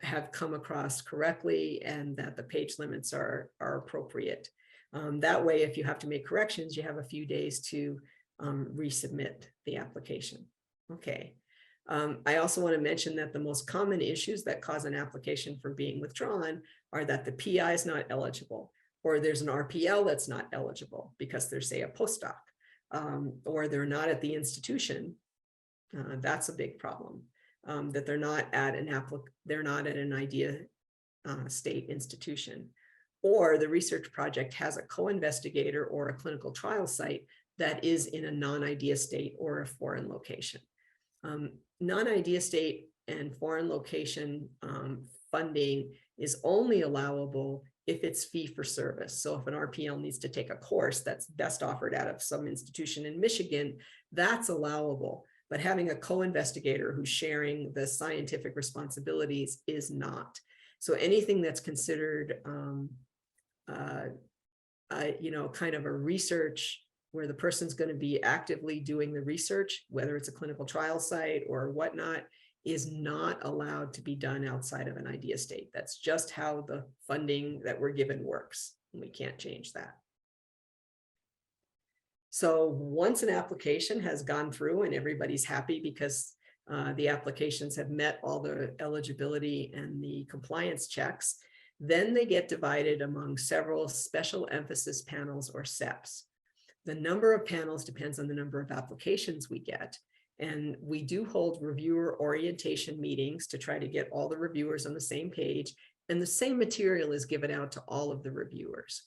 have come across correctly, and that the page limits are appropriate. That way, if you have to make corrections, you have a few days to resubmit the application. Okay. I also want to mention that the most common issues that cause an application from being withdrawn are that the PI is not eligible, or there's an RPL that's not eligible because they're, say, a postdoc, or they're not at the institution. That's a big problem. That they're not at an idea state institution, or the research project has a co-investigator or a clinical trial site that is in a non-idea state or a foreign location. Non-idea state and foreign location funding is only allowable if it's fee for service. So if an RPL needs to take a course that's best offered out of some institution in Michigan, that's allowable. But having a co-investigator who's sharing the scientific responsibilities is not. So anything that's considered, kind of a research where the person's going to be actively doing the research, whether it's a clinical trial site or whatnot, is not allowed to be done outside of an idea state. That's just how the funding that we're given works, and we can't change that. So once an application has gone through and everybody's happy because the applications have met all the eligibility and the compliance checks, then they get divided among several special emphasis panels, or SEPs. The number of panels depends on the number of applications we get. And we do hold reviewer orientation meetings to try to get all the reviewers on the same page, and the same material is given out to all of the reviewers.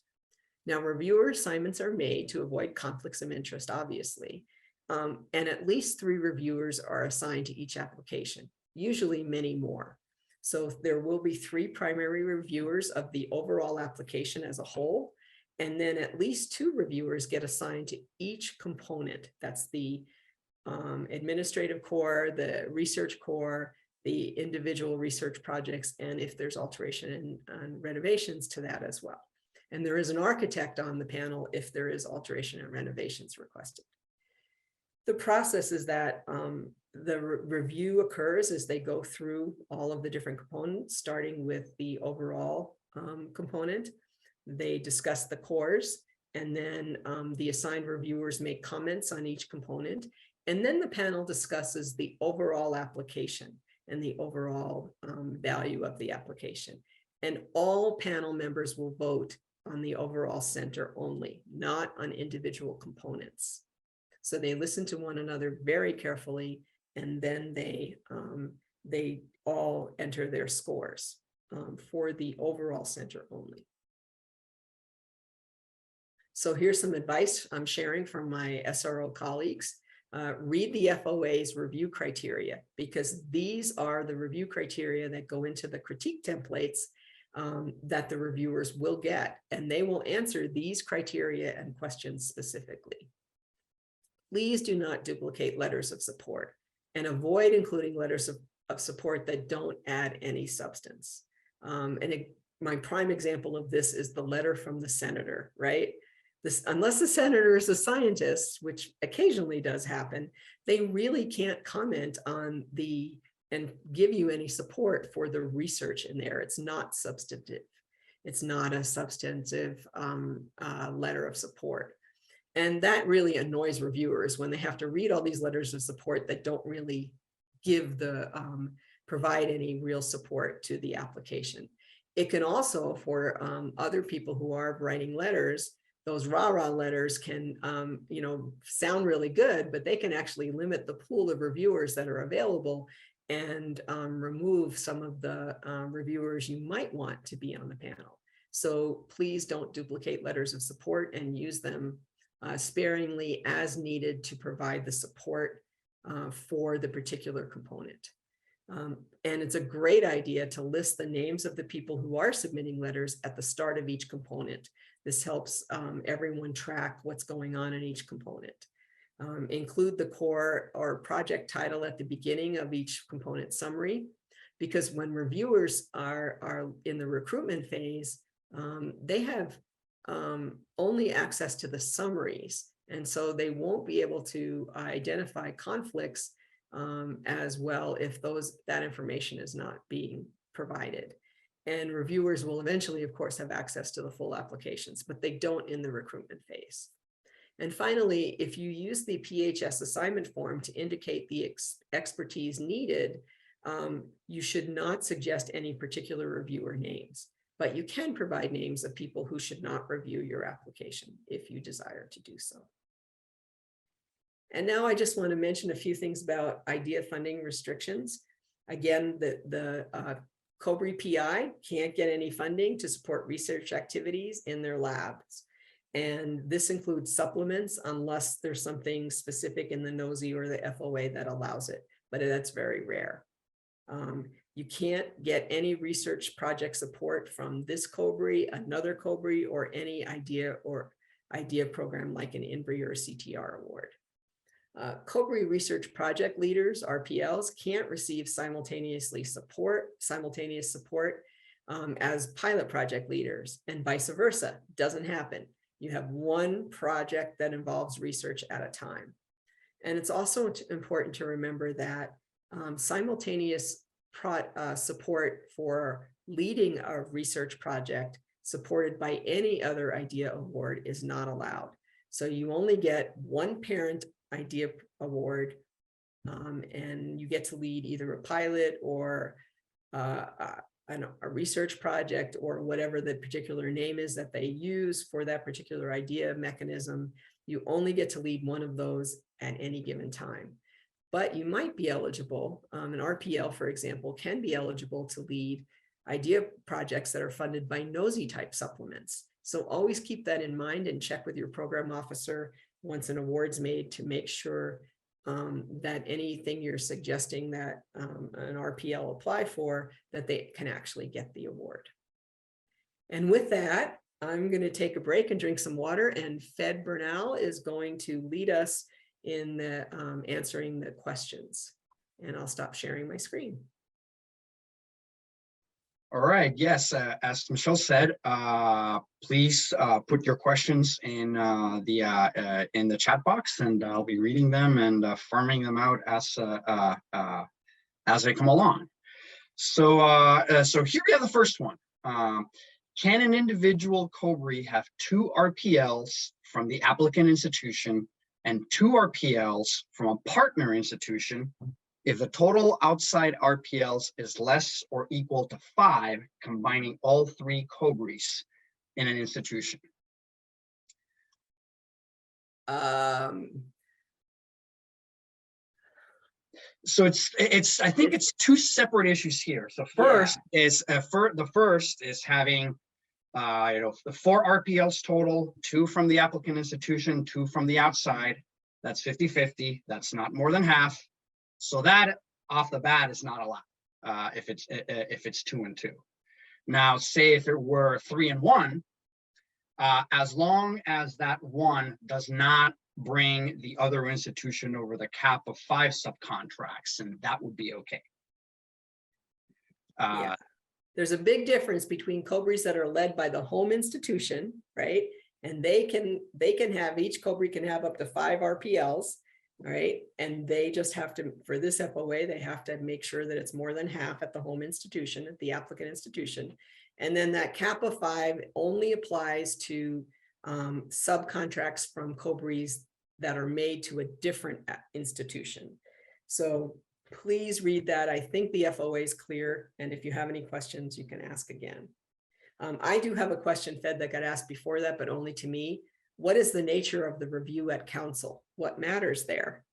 Now, reviewer assignments are made to avoid conflicts of interest, obviously, and at least 3 reviewers are assigned to each application, usually many more. So there will be 3 primary reviewers of the overall application as a whole, and then at least 2 reviewers get assigned to each component. That's the administrative core, the research core, the individual research projects, and if there's alteration and renovations to that as well. And there is an architect on the panel if there is alteration and renovations requested. The process is that the review occurs as they go through all of the different components, starting with the overall component. They discuss the cores, and then the assigned reviewers make comments on each component. And then the panel discusses the overall application and the overall value of the application. And all panel members will vote on the overall center only, not on individual components. So they listen to one another very carefully, and then they all enter their scores for the overall center only. So here's some advice I'm sharing from my SRO colleagues. Read the FOA's review criteria, because these are the review criteria that go into the critique templates that the reviewers will get, and they will answer these criteria and questions specifically. Please do not duplicate letters of support, and avoid including letters of support that don't add any substance. My prime example of this is the letter from the senator, right? Unless the senator is a scientist, which occasionally does happen, they really can't comment on and give you any support for the research in there. It's not substantive. It's not a substantive letter of support. And that really annoys reviewers when they have to read all these letters of support that don't really give provide any real support to the application. It can also, for other people who are writing letters, those rah-rah letters can, sound really good, but they can actually limit the pool of reviewers that are available and remove some of the reviewers you might want to be on the panel. So please don't duplicate letters of support, and use them sparingly as needed to provide the support for the particular component. And it's a great idea to list the names of the people who are submitting letters at the start of each component. This helps everyone track what's going on in each component. Include the core or project title at the beginning of each component summary, because when reviewers are in the recruitment phase, they have only access to the summaries. And so they won't be able to identify conflicts as well if that information is not being provided. And reviewers will eventually, of course, have access to the full applications, but they don't in the recruitment phase. And finally, if you use the PHS assignment form to indicate the expertise needed, you should not suggest any particular reviewer names, but you can provide names of people who should not review your application if you desire to do so. And now I just want to mention a few things about IDEA funding restrictions. Again, the COBRE PI can't get any funding to support research activities in their labs. And this includes supplements unless there's something specific in the NOSI or the FOA that allows it, but that's very rare. You can't get any research project support from this COBRE, another COBRE, or any IDEA program like an INBRE or a CTR award. COBRE research project leaders, RPLs, can't receive simultaneous support as pilot project leaders, and vice versa. Doesn't happen. You have one project that involves research at a time. And it's also important to remember that simultaneous support for leading a research project supported by any other IDEA award is not allowed. So you only get one parent IDEA award, and you get to lead either a pilot or a research project, or whatever the particular name is that they use for that particular IDEA mechanism. You only get to lead one of those at any given time. But you might be eligible, an RPL, for example, can be eligible to lead IDEA projects that are funded by NOSI type supplements. So always keep that in mind and check with your program officer once an award's made to make sure that anything you're suggesting that an RPL apply for, that they can actually get the award. And with that, I'm going to take a break and drink some water, and Fed Bernal is going to lead us in the answering the questions. And I'll stop sharing my screen. All right. Yes, as Michelle said, please put your questions in the chat box, and I'll be reading them and farming them out as they come along. So here we have the first one. Can an individual COBRE have 2 RPLs from the applicant institution and 2 RPLs from a partner institution if the total outside RPLs is less or equal to 5, combining all 3 COBREs in an institution? So I think it's 2 separate issues here. So first is the first is having the 4 RPLs total, 2 from the applicant institution, 2 from the outside. That's 50-50. That's not more than half. So that off the bat is not allowed if it's 2 and 2. Now, say if it were 3 and 1, as long as that 1 does not bring the other institution over the cap of 5 subcontracts, and that would be okay. There's a big difference between COBREs that are led by the home institution, right? And they can have, each COBRE can have up to 5 RPLs, right? And they just have to, for this FOA, they have to make sure that it's more than half at the home institution, at the applicant institution. And then that cap of 5 only applies to subcontracts from COBREs that are made to a different institution. So please read that. I think the FOA is clear. And if you have any questions, you can ask again. I do have a question, Fed, that got asked before that, but only to me. What is the nature of the review at council? What matters there?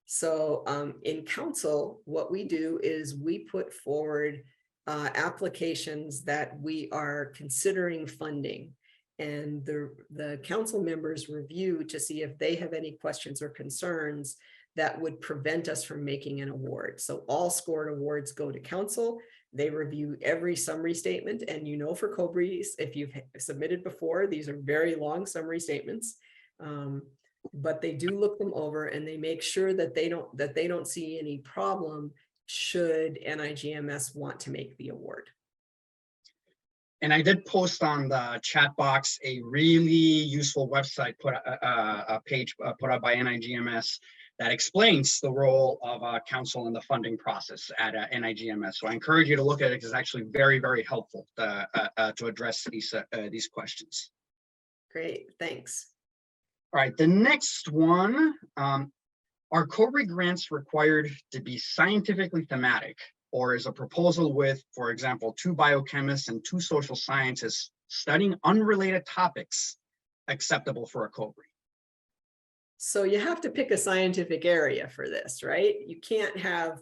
So in council, what we do is we put forward applications that we are considering funding. And the council members review to see if they have any questions or concerns that would prevent us from making an award. So all scored awards go to council. They review every summary statement. And for COBREs, if you've submitted before, these are very long summary statements. But they do look them over and they make sure that they don't see any problem should NIGMS want to make the award. And I did post on the chat box a really useful website a page put up by NIGMS that explains the role of council in the funding process at NIGMS. So I encourage you to look at it because it's actually very, very helpful to address these questions. Great, thanks. All right, the next one, are COBRE grants required to be scientifically thematic, or is a proposal with, for example, 2 biochemists and 2 social scientists studying unrelated topics acceptable for a COBRE? So you have to pick a scientific area for this, right? You can't have,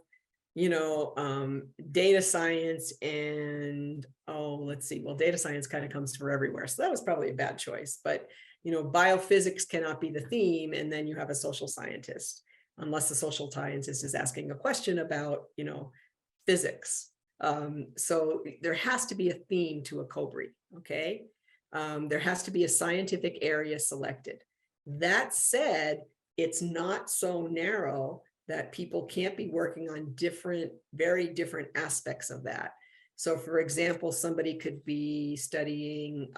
data science and, let's see, well, data science kind of comes from everywhere. So that was probably a bad choice, but, biophysics cannot be the theme. And then you have a social scientist, unless the social scientist is asking a question about, physics. So there has to be a theme to a COBRE, okay? There has to be a scientific area selected. That said, it's not so narrow that people can't be working on very different aspects of that. So for example, somebody could be studying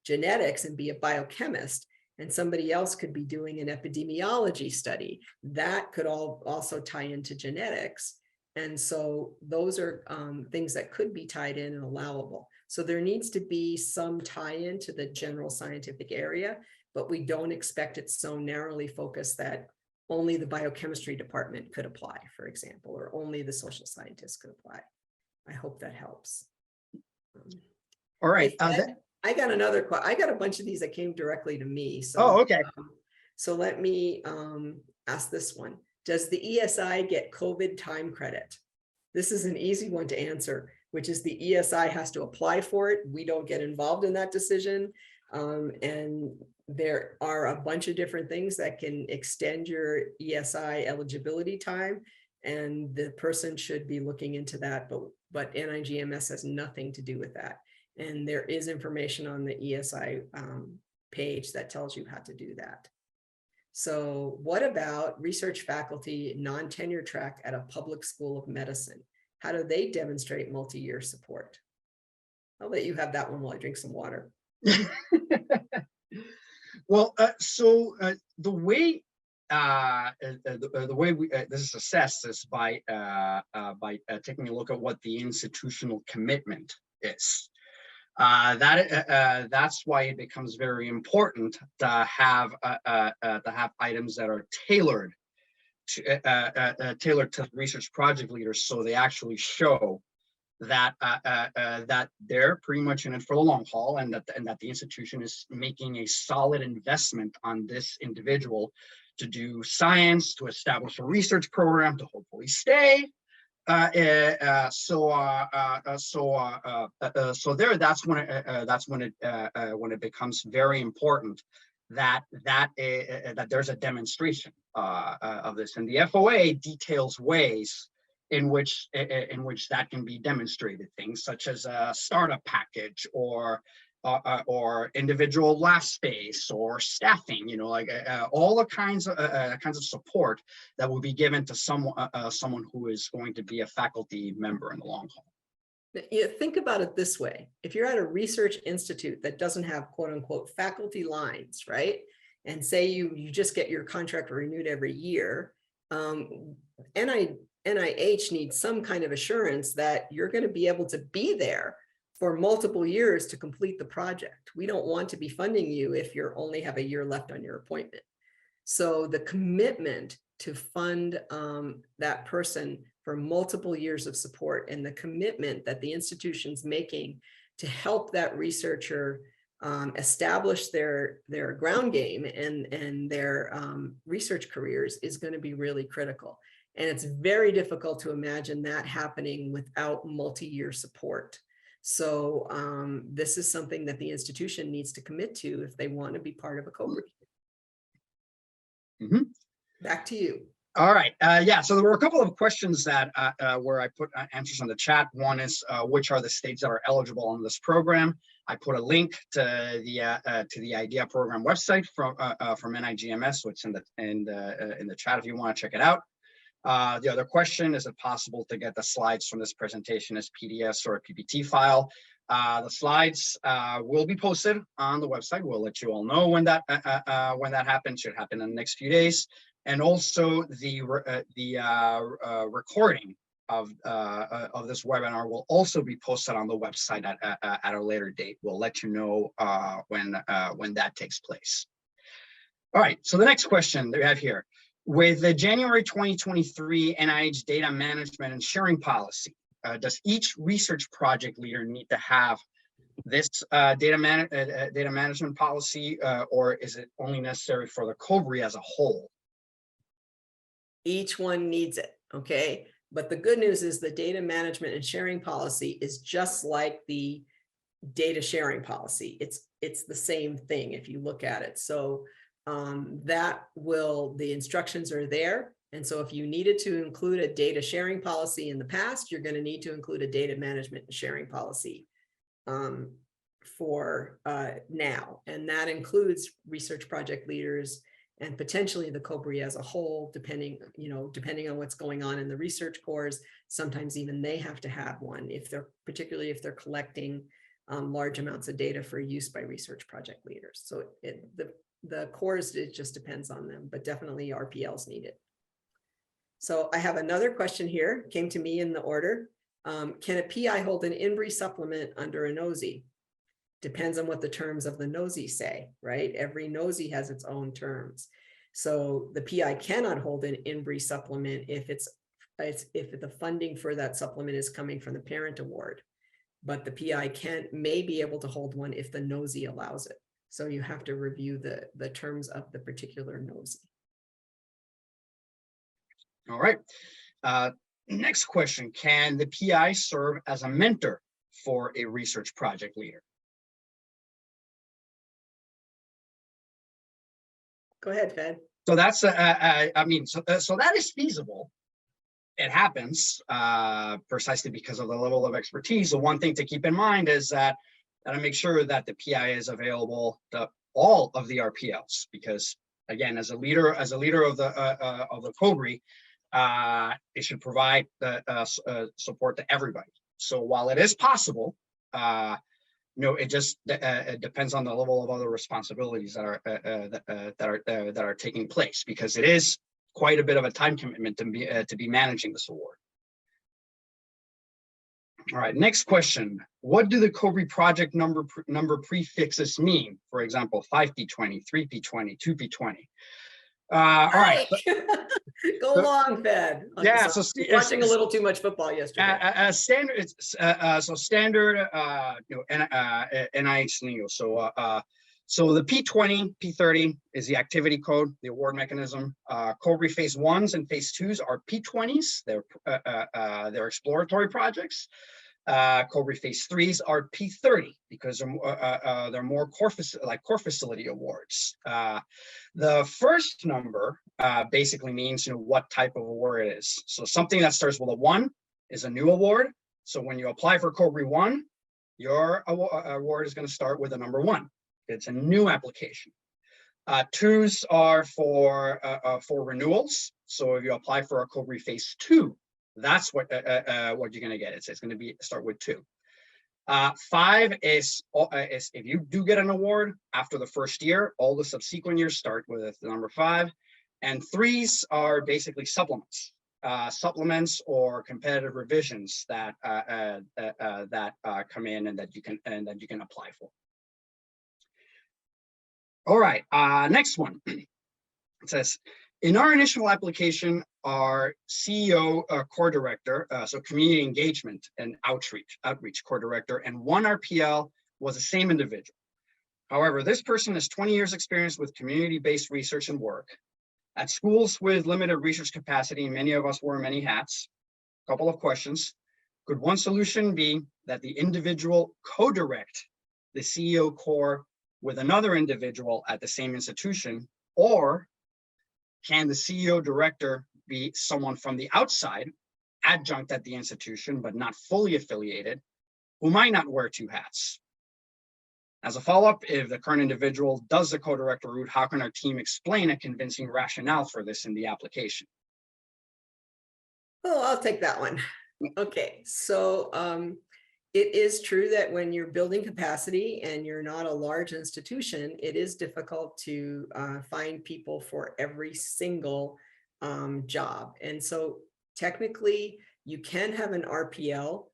genetics and be a biochemist, and somebody else could be doing an epidemiology study. That could also tie into genetics. And so those are things that could be tied in and allowable. So there needs to be some tie-in to the general scientific area, but we don't expect it so narrowly focused that only the biochemistry department could apply, for example, or only the social scientists could apply. I hope that helps. All right. I got another question. I got a bunch of these that came directly to me. So, okay. So let me ask this one. Does the ESI get COVID time credit? This is an easy one to answer, which is the ESI has to apply for it. We don't get involved in that decision. And there are a bunch of different things that can extend your ESI eligibility time, and the person should be looking into that, but NIGMS has nothing to do with that. And there is information on the ESI page that tells you how to do that. So what about research faculty non-tenure track at a public school of medicine? How do they demonstrate multi-year support? I'll let you have that one while I drink some water. Well, the way the way this is assessed is by taking a look at what the institutional commitment is. That's why it becomes very important to have items that are tailored to research project leaders, so they actually show that that they're pretty much in it for the long haul, and that the institution is making a solid investment on this individual to do science, to establish a research program, to hopefully stay. So there, that's when it becomes very important that there's a demonstration of this, and the FOA details ways in which that can be demonstrated. Things such as a startup package, or individual lab space, or staffing. You know, like all the kinds of support that will be given to someone who is going to be a faculty member in the long haul. You think about it this way: if you're at a research institute that doesn't have quote unquote faculty lines, right? And say you just get your contract renewed every year, NIH needs some kind of assurance that you're going to be able to be there for multiple years to complete the project. We don't want to be funding you if you only have a year left on your appointment. So the commitment to fund that person for multiple years of support, and the commitment that the institution's making to help that researcher establish their ground game and their research careers is going to be really critical. And it's very difficult to imagine that happening without multi-year support. So this is something that the institution needs to commit to if they want to be part of a COBRE. Mm-hmm. Back to you. All right. Yeah, so there were a couple of questions that where I put answers on the chat. One is which are the states that are eligible on this program. I put a link to the IDEA program website from NIGMS, so it's in the chat if you want to check it out. The other question, is it possible to get the slides from this presentation as PDFs or a PPT file? The slides will be posted on the website. We'll let you all know when that happens. Should happen in the next few days. And also the recording of this webinar will also be posted on the website at a later date. We'll let you know when that takes place. All right, so the next question that we have here: with the January 2023 NIH data management and sharing policy, does each research project leader need to have this data management policy, or is it only necessary for the COBRE as a whole? Each one needs it, okay? But the good news is the data management and sharing policy is just like the data sharing policy. It's the same thing if you look at it. So the instructions are there. And so if you needed to include a data sharing policy in the past, you're going to need to include a data management and sharing policy for now. And that includes research project leaders and potentially the COBRE as a whole, depending on what's going on in the research cores. Sometimes even they have to have one, particularly if they're collecting large amounts of data for use by research project leaders. So the cores, it just depends on them, but definitely RPLs need it. So I have another question here, came to me in the order. Can a PI hold an INBRE supplement under a NOSI? Depends on what the terms of the NOSI say, right? Every NOSI has its own terms. So the PI cannot hold an INBRE supplement if the funding for that supplement is coming from the parent award. But the PI may be able to hold one if the NOSI allows it. So you have to review the terms of the particular NOSI. All right. Next question: can the PI serve as a mentor for a research project leader? Go ahead, Fed. So that's so that is feasible. It happens precisely because of the level of expertise. The one thing to keep in mind is that I make sure that the PI is available to all of the RPLs, because again, as a leader of the COBRE, it should provide support to everybody. So while it is possible No, it just it depends on the level of other responsibilities that are taking place, because it is quite a bit of a time commitment to be managing this award. All right, next question. What do the COBRE project number prefixes mean? For example, 5P20, 3P20, 2P20. All right. Go along, Fed. Yeah, So so watching a little too much football yesterday. standard, so standard, NIH lingo. So the P20, P30 is the activity code, the award mechanism. COBRE phase 1s and phase 2s are P20s. They're exploratory projects. COBRE phase 3s are P30 because they're more core facility awards. The first number basically means what type of award it is. So something that starts with a 1 is a new award. So when you apply for COBRE 1, your award is going to start with a number 1. It's a new application. 2s are for renewals. So if you apply for a COBRE phase 2, that's what you're going to get. It's going to start with 2. 5 is if you do get an award after the first year, all the subsequent years start with the number 5. And 3s are basically supplements or competitive revisions that come in and that you can apply for. All right, next one. It says, in our initial application, our CEO core director, so community engagement and outreach core director, and 1 RPL was the same individual. However, this person has 20 years experience with community-based research and work at schools with limited research capacity. Many of us wear many hats. A couple of questions. Could one solution be that the individual co-direct the CEO core with another individual at the same institution, or can the CEO director be someone from the outside, adjunct at the institution, but not fully affiliated, who might not wear 2 hats? As a follow-up, if the current individual does the co-director route, how can our team explain a convincing rationale for this in the application? Oh, I'll take that one. Okay, so it is true that when you're building capacity and you're not a large institution, it is difficult to find people for every single job. And so technically, you can have an RPL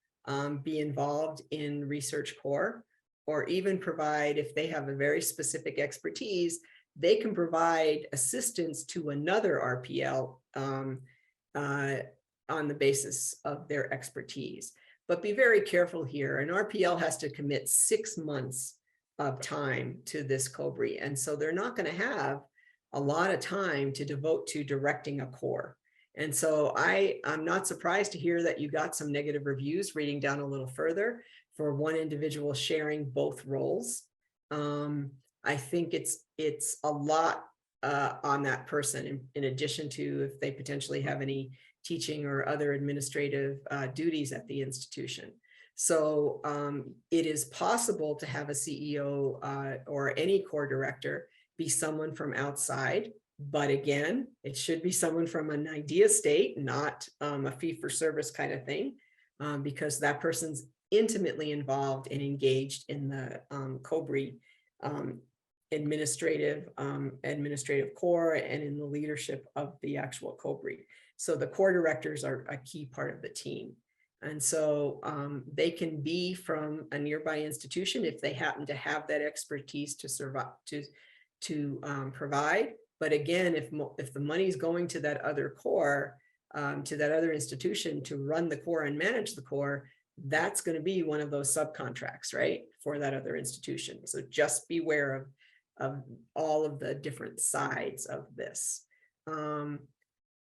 be involved in research core, or even provide, if they have a very specific expertise, they can provide assistance to another RPL on the basis of their expertise. But be very careful here. An RPL has to commit 6 months of time to this COBRE. And so they're not going to have a lot of time to devote to directing a core. And so I'm not surprised to hear that you got some negative reviews reading down a little further for one individual sharing both roles. I think it's a lot on that person, in addition to if they potentially have any teaching or other administrative duties at the institution. So it is possible to have a CEO or any core director be someone from outside, but again, it should be someone from an idea state, not a fee-for-service kind of thing, because that person's intimately involved and engaged in the COBRE administrative core and in the leadership of the actual COBRE. So the core directors are a key part of the team. And so they can be from a nearby institution if they happen to have that expertise to survive, to provide. But again, if the money is going to that other core, to that other institution to run the core and manage the core, that's going to be one of those subcontracts, right, for that other institution. So just beware of all of the different sides of this.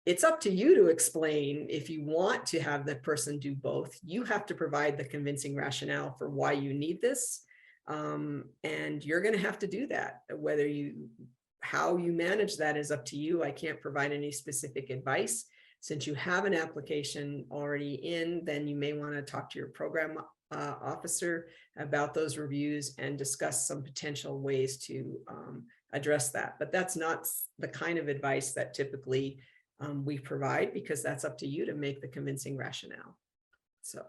It's up to you to explain if you want to have the person do both. You have to provide the convincing rationale for why you need this. And you're going to have to do that. How you manage that is up to you. I can't provide any specific advice. Since you have an application already in, then you may want to talk to your program officer about those reviews and discuss some potential ways to address that. But that's not the kind of advice that typically we provide, because that's up to you to make the convincing rationale. So.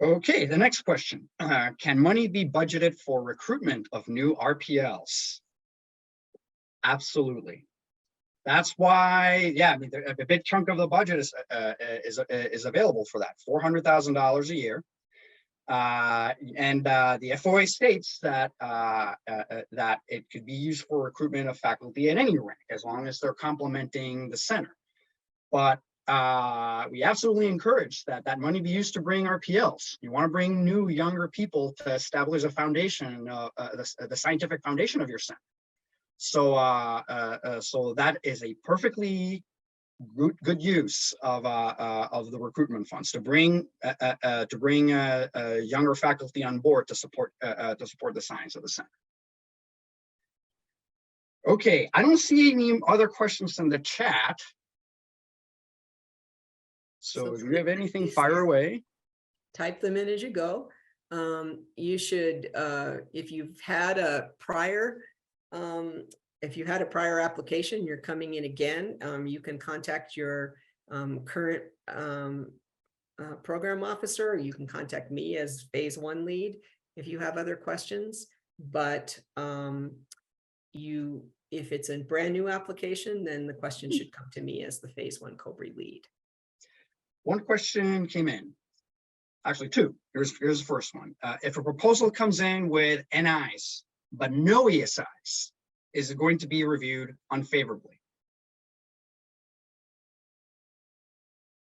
Okay, the next question. Can money be budgeted for recruitment of new RPLs? Absolutely. That's why, yeah, I mean, a big chunk of the budget is available for that, $400,000 a year. The FOA states that that it could be used for recruitment of faculty at any rank, as long as they're complementing the center. But we absolutely encourage that that money be used to bring RPLs. You want to bring new, younger people to establish a foundation, the scientific foundation of your center. So, so that is a perfectly good use of the recruitment funds to bring younger faculty on board to support the science of the center. Okay, I don't see any other questions in the chat. So if you have anything, fire away. Type them in as you go. You should, if you've had a prior application, you're coming in again, you can contact your current program officer, or you can contact me as phase 1 lead if you have other questions. But if it's a brand new application, then the question should come to me as the phase 1 COBRE lead. One question came in. Actually, two. Here's the first one. If a proposal comes in with NIs, but no ESIs, is it going to be reviewed unfavorably?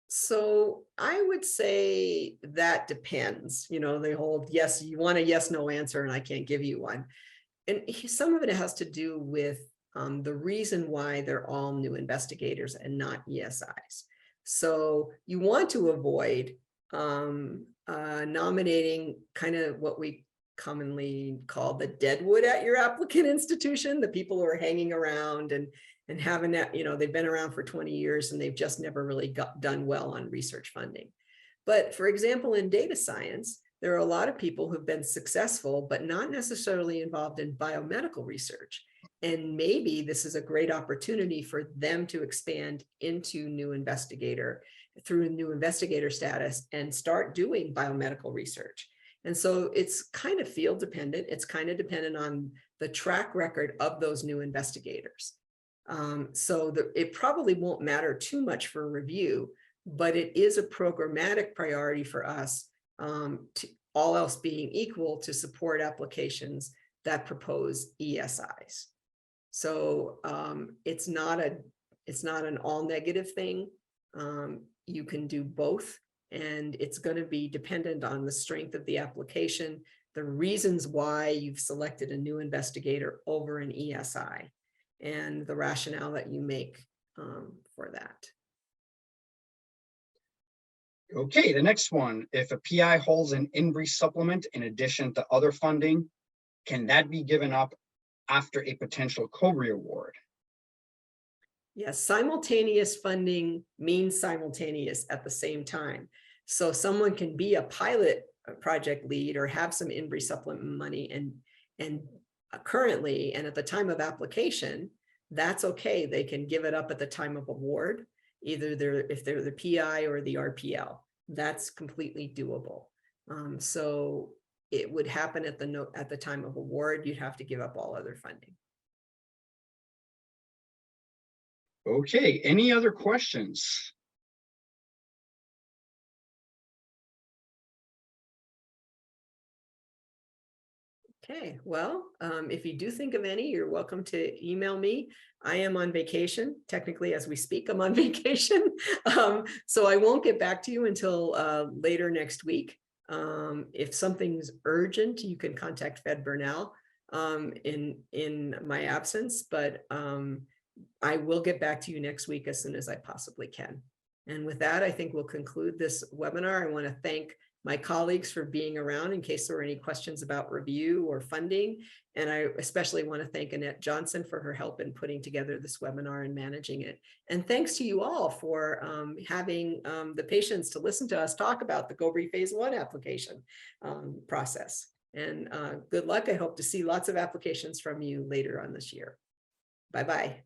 So I would say that depends. You know, they hold yes, you want a yes, no answer, and I can't give you one. And some of it has to do with the reason why they're all new investigators and not ESIs. So you want to avoid nominating kind of what we commonly call the deadwood at your applicant institution, the people who are hanging around and having that, you know, they've been around for 20 years and they've just never really done well on research funding. But for example, in data science, there are a lot of people who've been successful, but not necessarily involved in biomedical research. And maybe this is a great opportunity for them to expand into new investigator through new investigator status and start doing biomedical research. And so it's kind of field dependent. It's kind of dependent on the track record of those new investigators. It probably won't matter too much for review, but it is a programmatic priority for us, to all else being equal, to support applications that propose ESIs. So it's not an all negative thing. You can do both, and it's going to be dependent on the strength of the application, the reasons why you've selected a new investigator over an ESI, and the rationale that you make for that. Okay, the next one. If a PI holds an INBRE supplement in addition to other funding, can that be given up after a potential COBRE award? Yes, simultaneous funding means simultaneous at the same time. So someone can be a pilot project lead or have some INBRE supplement money and currently, and at the time of application, that's okay. They can give it up at the time of award, either if they're the PI or the RPL. That's completely doable. So it would happen at the time of award. You'd have to give up all other funding. Okay, any other questions? Okay, well, if you do think of any, you're welcome to email me. I am on vacation. Technically, as we speak, I'm on vacation. So I won't get back to you until later next week. If something's urgent, you can contact Fed Burnell in my absence, but I will get back to you next week as soon as I possibly can. And with that, I think we'll conclude this webinar. I want to thank my colleagues for being around in case there were any questions about review or funding. And I especially want to thank Annette Johnson for her help in putting together this webinar and managing it. And thanks to you all for having the patience to listen to us talk about the COBRE phase 1 application process. And good luck. I hope to see lots of applications from you later on this year. Bye-bye.